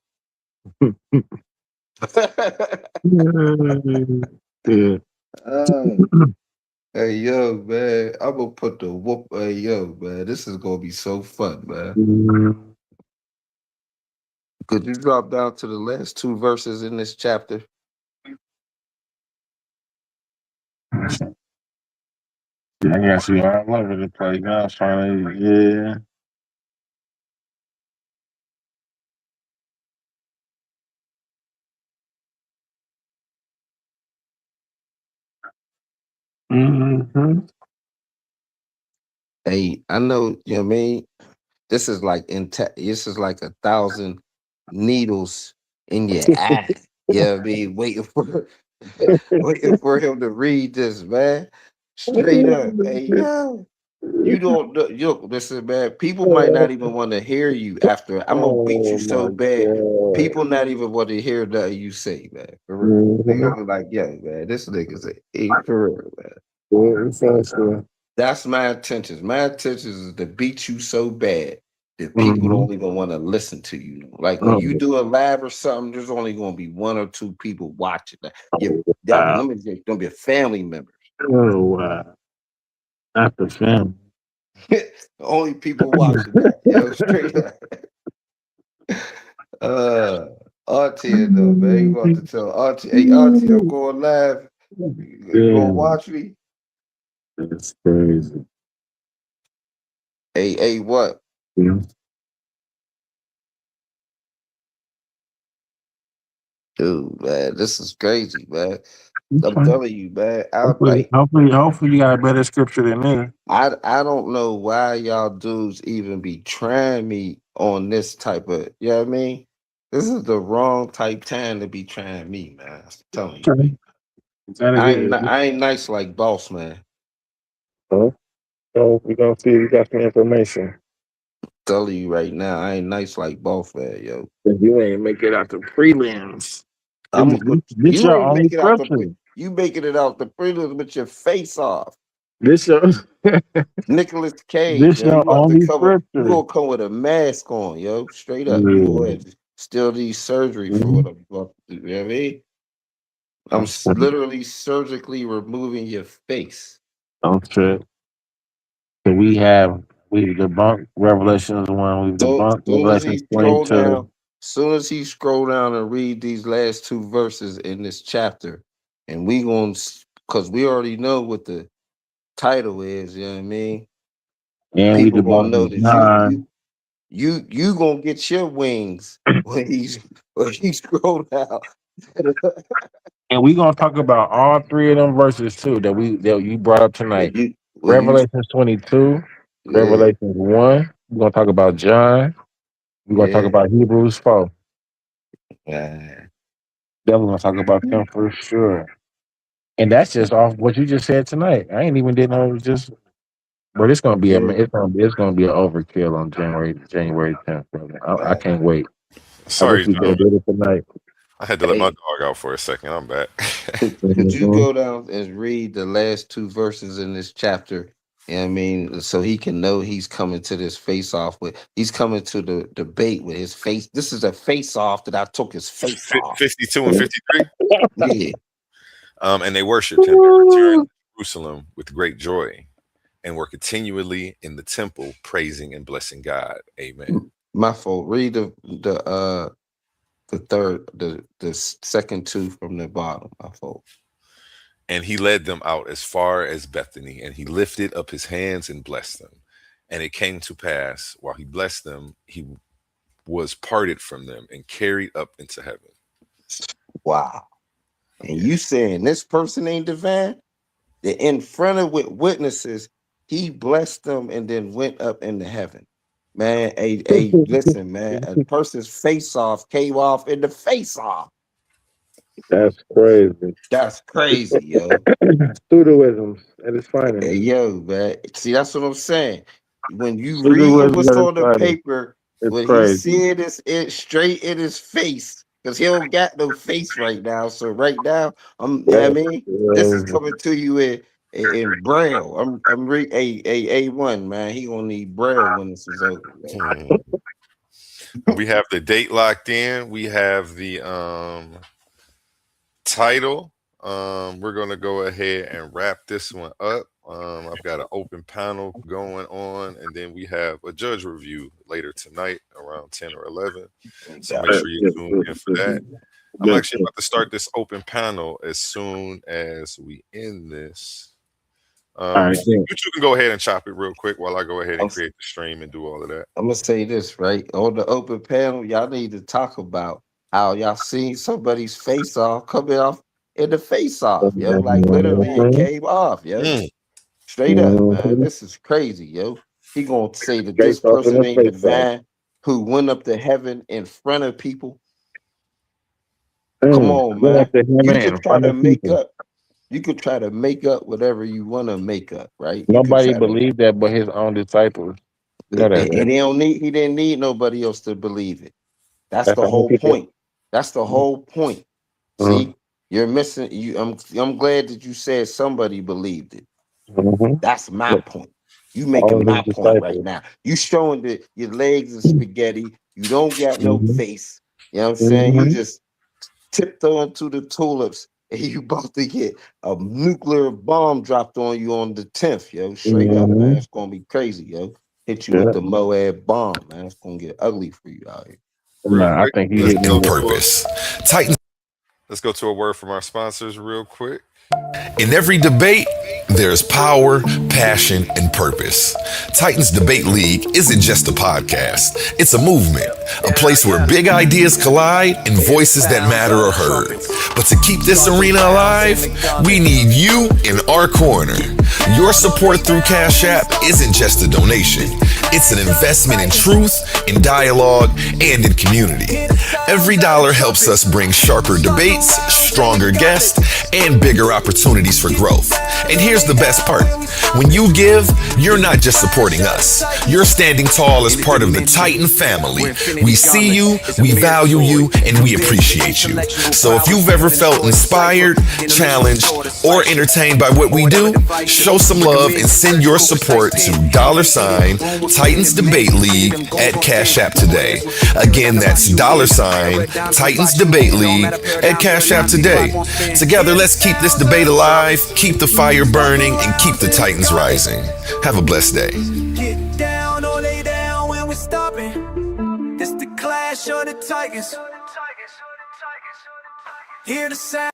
Yeah.
uh, hey yo, man, I'm gonna put the whoop. Hey yo, man, this is gonna be so fun, man. Could you drop down to the last two verses in this chapter?
Yeah, I got you all over the place. I was trying to, yeah. Mm-hmm.
Hey, I know, you know what I mean? This is like this is like 1,000 needles in your eye. You know what I mean? Waiting for waiting for him to read this, man. Straight up. Hey, yo. You don't know, yo, listen, man. People might not even want to hear you after. I'm gonna beat you
Oh
so
my
bad.
God.
People not even want to hear that you say, man. For real. They
Mm-hmm.
gonna be like, yo, man, this nigga's for real, man.
Yeah, it sounds good.
That's my intentions. My intentions is to beat you so bad that people
Mm-hmm.
don't even want to listen to you. Like when you
Oh,
do a live or something, there's only going to be one or two people watching. Like, that
wow.
them is going to be family members.
Oh, wow. Not the family.
The only people watching that. Yo, straight up. Uh, Auntie, though, man, you about to tell Auntie, hey, Auntie, I'm going live. You gonna
Damn,
watch me?
that's crazy.
Hey, what?
Yeah.
Dude, man, this is crazy, man. I'm
Okay.
telling you, man. I like.
Hopefully, you got a better scripture than me.
I don't know why y'all dudes even be trying me on this type of, you know what I mean? This is the wrong type time to be trying me, man. I'm telling you,
Okay.
man.
That'll get you.
I ain't nice like boss, man.
So we're gonna see if you got some information.
Telling you right now, I ain't nice like boss, man, yo.
If you ain't make it out the prelims.
I'm gonna put
This
you
your
ain't
only
make it out the
scripture.
you making it out the prelims with your face off.
This your
Nicholas Cage,
this
yo.
your
You have to
only
cover. You
scripture.
gonna come with a mask on, yo. Straight up. You gonna
Yeah.
have to still need surgery for
Mhm.
what I'm about to do. You know what I mean? I'm
Don't trip.
literally surgically removing your face.
Don't trip. So we debunked Revelations 1, we debunked
Soon as
Revelations
he scroll
22.
down, soon as he scroll down and read these last two verses in this chapter, and we gonna because we already know what the title is. You know what I mean?
And we
People gonna know
debunked
that
John.
you gonna get your wings when he scroll down.
And we gonna talk about all three of them verses too that you brought up tonight.
When you
Revelations 22,
yeah
Revelations 1. We're gonna talk about John. We're gonna talk
yeah.
about Hebrews 4.
Uh,
Then we're gonna talk about them for sure. And that's just off what you just said tonight. I ain't even didn't know it was just but it's gonna be
yeah.
it's gonna be an overkill on January 10th, brother. I
Uh,
can't wait. I wish
Sorry,
we could have
gentlemen.
did it tonight.
I had to let my
hey,
dog out for a second. I'm back.
could you
Mhm.
go down and read the last two verses in this chapter? You know what I mean, so he can know he's coming to this face off with. He's coming to the debate with his face. This is a face off that I took his face off.
52 and 53.
Yeah.
And they worshipped him and returned to Jerusalem with great joy and were continually in the temple praising and blessing God. Amen.
My fault. Read the second two from the bottom. My fault.
And he led them out as far as Bethany, and he lifted up his hands and blessed them. And it came to pass, while he blessed them, he was parted from them and carried up into heaven.
Wow. And
Yeah.
you saying this person ain't divine? That in front of with witnesses, he blessed them and then went up into heaven. Man, listen, man, a person's face off came off in the face off.
That's crazy.
That's crazy, yo.
Pseudoisms at its finest.
Hey, yo, man. See, that's what I'm saying. When you reading
Pseudoisms
what's
at its
on the
finest.
paper,
It's
when he
crazy.
see it straight in his face, because he don't got no face right now. So right now, you know what I mean, this is coming to you in braille. I'm A1, man. He gonna need braille when this is over.
Hmm. We have the date locked in. We have the title. We're gonna go ahead and wrap this one up. I've got an open panel going on, and then we have a judge review later tonight around 10 or 11. So make sure you tune in for that. I'm actually about to start this open panel as soon as we end this.
All right,
You two can go ahead and chop it real quick while I go ahead and
I'm,
create the stream and do all of that.
I'm gonna say this right on the open panel. Y'all need to talk about how y'all seen somebody's face off coming off in the face off, yo. Like literally, it came off, yo.
Mm.
Straight up, man. This is crazy, yo. He gonna say that this
Face off in
person
the
ain't
face off.
divine who went up to heaven in front of people. Come on,
Went
man.
up to him
You
in
could try
front
to
of
make
people.
up. You could try to make up whatever you want to make up, right? You could
Nobody
try to.
believed that but his own disciples. You know that,
And
right?
he didn't need nobody else to believe it. That's
That's
the
how many
whole
people.
point. That's the whole point.
Mm-hmm.
See, you're missing. I'm glad that you said somebody believed it.
Mm-hmm.
That's my point. You
All
making
of his
my point right
disciples.
now. You showing that your legs are spaghetti. You don't got no
Mm-hmm.
face. You know what I'm saying? You
Mm-hmm.
just tiptoeing through the tulips and you about to get a nuclear bomb dropped on you on the 10th, yo. Straight up, man.
Mm-hmm.
It's gonna be crazy, yo. Hit you with
Yeah.
the Moab bomb, man. It's gonna get ugly for you out here.
Real
Nah, I
quick,
think he
let's
hit me
go
with
to let's go to a word from our sponsors real quick. In every debate, there's power, passion, and purpose. Titans Debate League isn't just a podcast, it's a movement, a place where big ideas collide and voices that matter are heard. But to keep this arena alive, we need you in our corner. Your support through Cash App isn't just a donation, it's an investment in truth, in dialogue, and in community. Every dollar helps us bring sharper debates, stronger guests, and bigger opportunities for growth. And here's the best part. When you give, you're not just supporting us. You're standing tall as part of the Titan family. We see you, we value you, and we appreciate you. So if you've ever felt inspired, challenged, or entertained by what we do, show some love and send your support to $Titans Debate League at Cash App today. Again, that's $Titans Debate League at Cash App today. Together, let's keep this debate alive, keep the fire burning, and keep the Titans rising. Have a blessed day.
Get down or lay down when we're stopping. This the clash of the Titans. Hear the sound.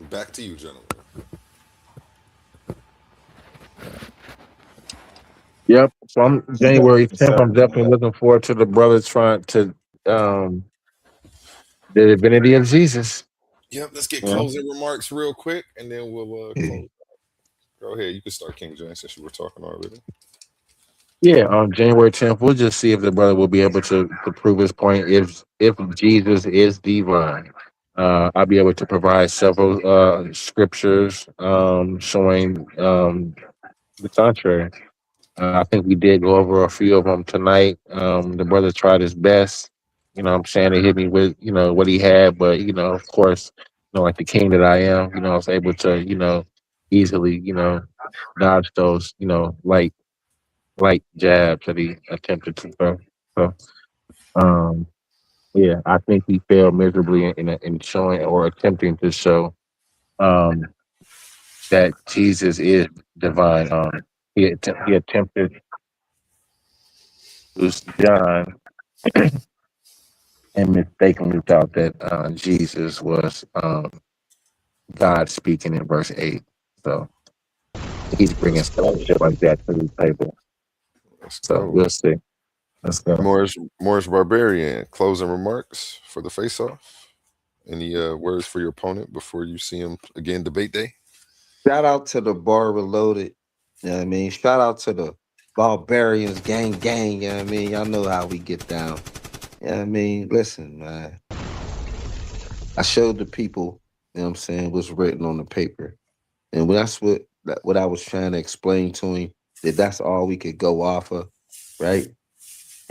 Back to you, gentlemen.
Yep. So I'm January 10th. I'm definitely looking forward to the brothers trying to the divinity of Jesus.
Yep, let's get
Yeah.
closing remarks real quick, and then we'll close. Go ahead. You can start, King James, since you were talking already.
Yeah, on January 10th, we'll just see if the brother will be able to prove his point. If Jesus is divine, I'll be able to provide several scriptures showing the contrary. I think we did go over a few of them tonight. The brother tried his best. You know what I'm saying? He hit me with, what he had, but, of course, like the king that I am, I was able to, easily, dodge those, light jabs that he attempted to throw. So, yeah, I think he failed miserably in showing or attempting to show that Jesus is divine. He attempted to use John and mistakenly thought that Jesus was God speaking in verse 8. So he's bringing stuff like that to the table. So we'll see. Let's go.
Morris Barbarian, closing remarks for the face-off. Any words for your opponent before you see him again debate day?
Shout out to the Bar Reloaded. You know what I mean? Shout out to the Barbarians gang. You know what I mean? Y'all know how we get down. You know what I mean? Listen, man. I showed the people, you know what I'm saying, what's written on the paper. And that's what I was trying to explain to him, that's all we could go off of, right?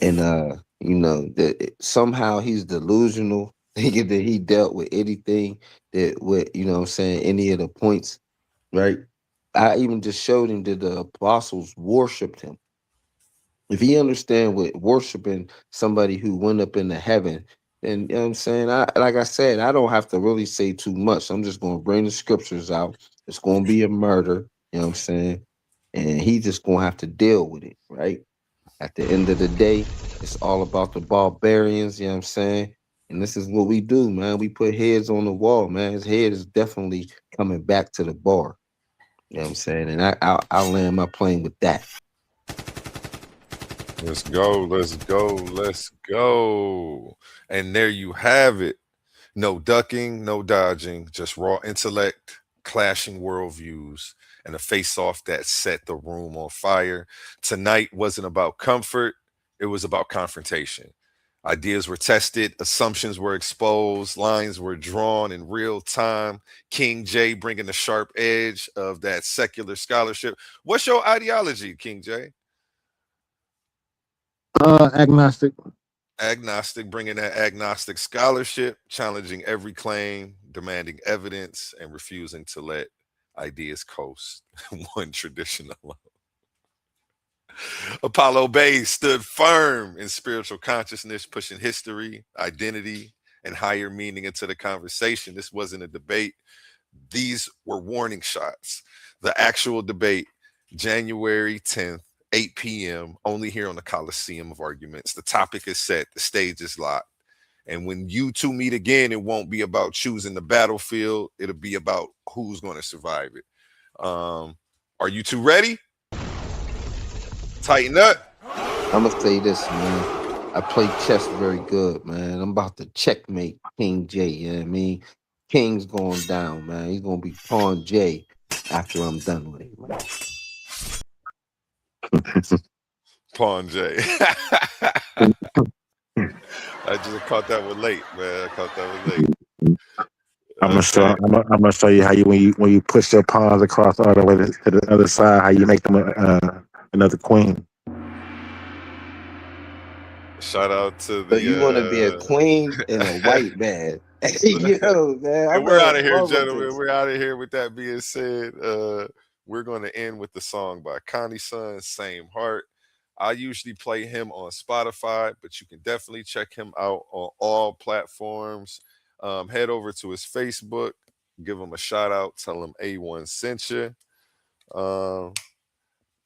And that somehow he's delusional, thinking that he dealt with anything that with, what I'm saying, any of the points, right? I even just showed him that the apostles worshipped him. If he understand what worshiping somebody who went up into heaven, then you know what I'm saying, like I said, I don't have to really say too much. I'm just gonna bring the scriptures out. It's gonna be a murder, you know what I'm saying? And he just gonna have to deal with it, right? At the end of the day, it's all about the barbarians, you know what I'm saying? And this is what we do, man. We put heads on the wall, man. His head is definitely coming back to the bar. You know what I'm saying? And I'll land my plane with that.
Let's go. And there you have it. No ducking, no dodging, just raw intellect, clashing worldviews, and a face-off that set the room on fire. Tonight wasn't about comfort, it was about confrontation. Ideas were tested, assumptions were exposed, lines were drawn in real time. King J bringing the sharp edge of that secular scholarship. What's your ideology, King J?
Agnostic.
Agnostic, bringing that agnostic scholarship, challenging every claim, demanding evidence, and refusing to let ideas coast. One tradition alone. Apollo Bay stood firm in spiritual consciousness, pushing history, identity, and higher meaning into the conversation. This wasn't a debate. These were warning shots. The actual debate, January 10th, 8 p.m., only here on the Coliseum of Arguments. The topic is set. The stage is locked. And when you two meet again, it won't be about choosing the battlefield. It'll be about who's going to survive it. Are you two ready? Tighten up.
I'm going to say this, man. I play chess very good, man. I'm about to checkmate King J, you know what I mean? King's going down, man. He's going to be Pawn J after I'm done with it, man.
Pawn J. I just caught that one late, man.
I'm gonna show you how when you push your pawns across all the way to the other side, how you make them another queen.
Shout out to
So you want to be a queen and a white man. Yo, man, I
And we're out
love
of here,
fun with
gentlemen.
this.
We're out of here. With that being said, we're going to end with the song by Connie Sun, Same Heart. I usually play him on Spotify, but you can definitely check him out on all platforms. Head over to his Facebook, give him a shout out, tell him A1 sent you.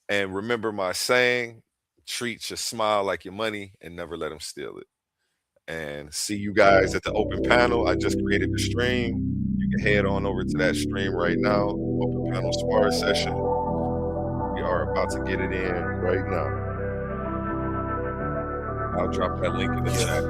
And remember my saying, treat your smile like your money and never let them steal it. And see you guys at the open panel. I just created the stream. You can head on over to that stream right now. Open panel spar session. We are about to get it in right now. I'll drop that link in the chat.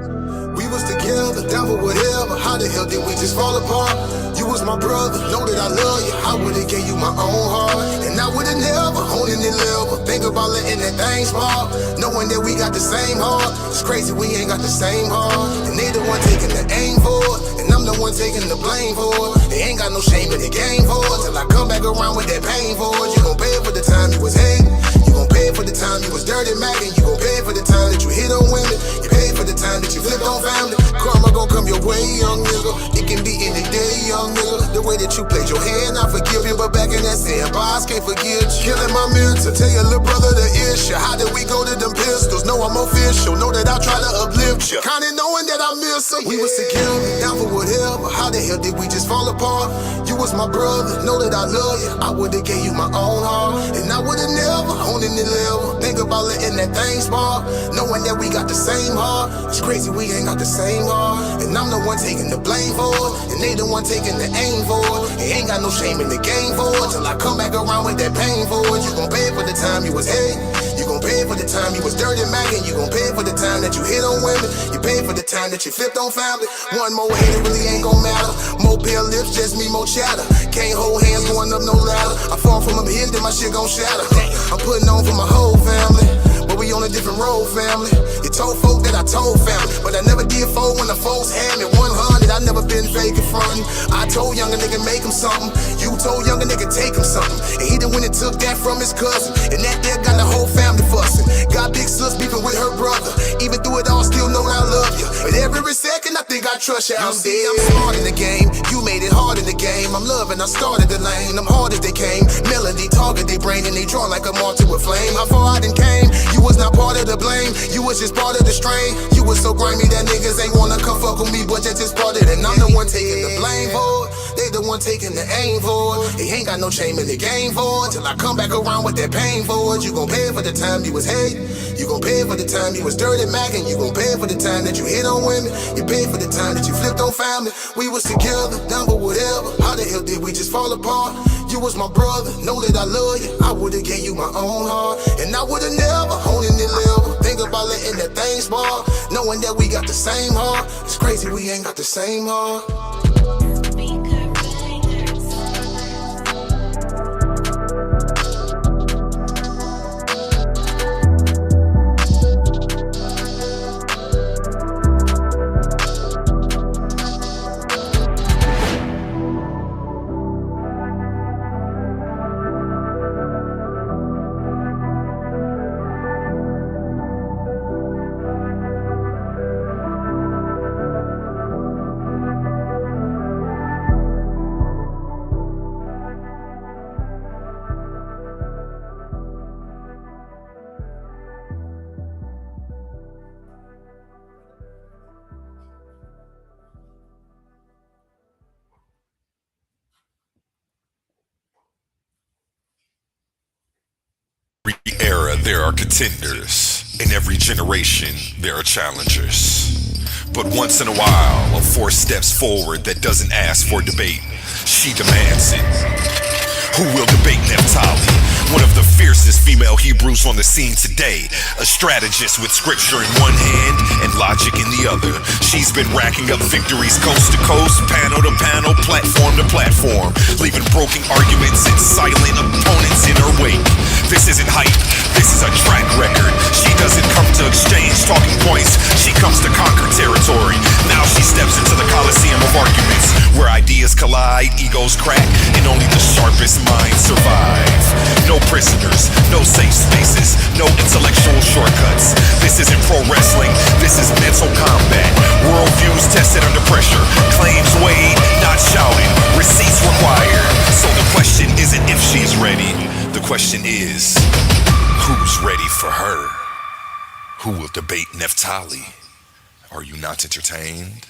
We was together, down for whatever. How the hell did we just fall apart? You was my brother, know that I love you. I would've gave you my own heart, and I would've never holding it level. Think about letting that thing spark, knowing that we got the same heart. It's crazy we ain't got the same heart, and they the one taking the aim for it, and I'm the one taking the blame for it. They ain't got no shame in the game for it. Till I come back around with that pain for it. You gon' pay for the time you was hating. You gon' pay for the time you was dirty macking. You gon' pay for the time that you hit on women. You pay for the time that you flipped on family. Karma gon' come your way, young nigga. It can be any day, young nigga. The way that you played your hand, I forgive you. But back in that sandbox, can't forget you. Killing my mentor, tell your little brother the issue. How did we go to them pistols? Know I'm official, know that I try to uplift you. Kinda knowing that I miss her. We was together, down for whatever. How the hell did we just fall apart? You was my brother, know that I love you. I would've gave you my own heart, and I would've never owned any level. Think about letting that thing spark, knowing that we got the same heart. It's crazy we ain't got the same heart, and I'm the one taking the blame for it, and they the one taking the aim for it. They ain't got no shame in the game for it. Till I come back around with that pain for it. You gon' pay for the time you was hating. You gon' pay for the time you was dirty macking. You gon' pay for the time that you hit on women. You pay for the time that you flipped on family. One more hater really ain't gon' matter. More pale lips, just me, more chatter. Can't hold hands going up no ladder. I fall from up here, then my shit gon' shatter. I'm putting on for my whole family, but we on a different road, family. You told folk that I told family, but I never did fold when the folks had me 100. I never been fake in frontin'. I told younger nigga make him something. You told younger nigga take him something. And he the one that took that from his cousin, and that there got the whole family fussing. Got big sis beefing with her brother. Even through it all, still know that I love you. But every second I think I trust you. I'm smart in the game. You made it hard in the game. I'm loving, I started the lane. I'm hard as they came. Melody target they brain, and they draw like a martyr with flame. How far I done came, you was not part of the blame. You was just part of the strain. You was so grimy that niggas ain't wanna come fuck with me, but that's just part of it. And I'm the one taking the blame for it. They the one taking the aim for it. They ain't got no shame in the game for it. Till I come back around with that pain for it. You gon' pay for the time you was hating. You gon' pay for the time you was dirty macking. You gon' pay for the time that you hit on women. You pay for the time that you flipped on family. We was together, down for whatever. How the hell did we just fall apart? You was my brother, know that I love you. I would've gave you my own heart, and I would've never owned any level. Think about letting that thing spark, knowing that we got the same heart. It's crazy we ain't got the same heart.
Every era there are contenders. In every generation there are challengers. But once in a while, a force steps forward that doesn't ask for debate. She demands it. Who will debate Naphtali? One of the fiercest female Hebrews on the scene today. A strategist with scripture in one hand and logic in the other. She's been racking up victories coast to coast, panel to panel, platform to platform, leaving broken arguments and silent opponents in her wake. This isn't hype, this is a track record. She doesn't come to exchange talking points, she comes to conquer territory. Now she steps into the coliseum of arguments, where ideas collide, egos crack, and only the sharpest minds survive. No prisoners, no safe spaces, no intellectual shortcuts. This isn't pro wrestling, this is mental combat. Worldviews tested under pressure, claims not shouting, receipts required. So the question isn't if she's ready. The question is, who's ready for her? Who will debate Neftali? Are you not entertained?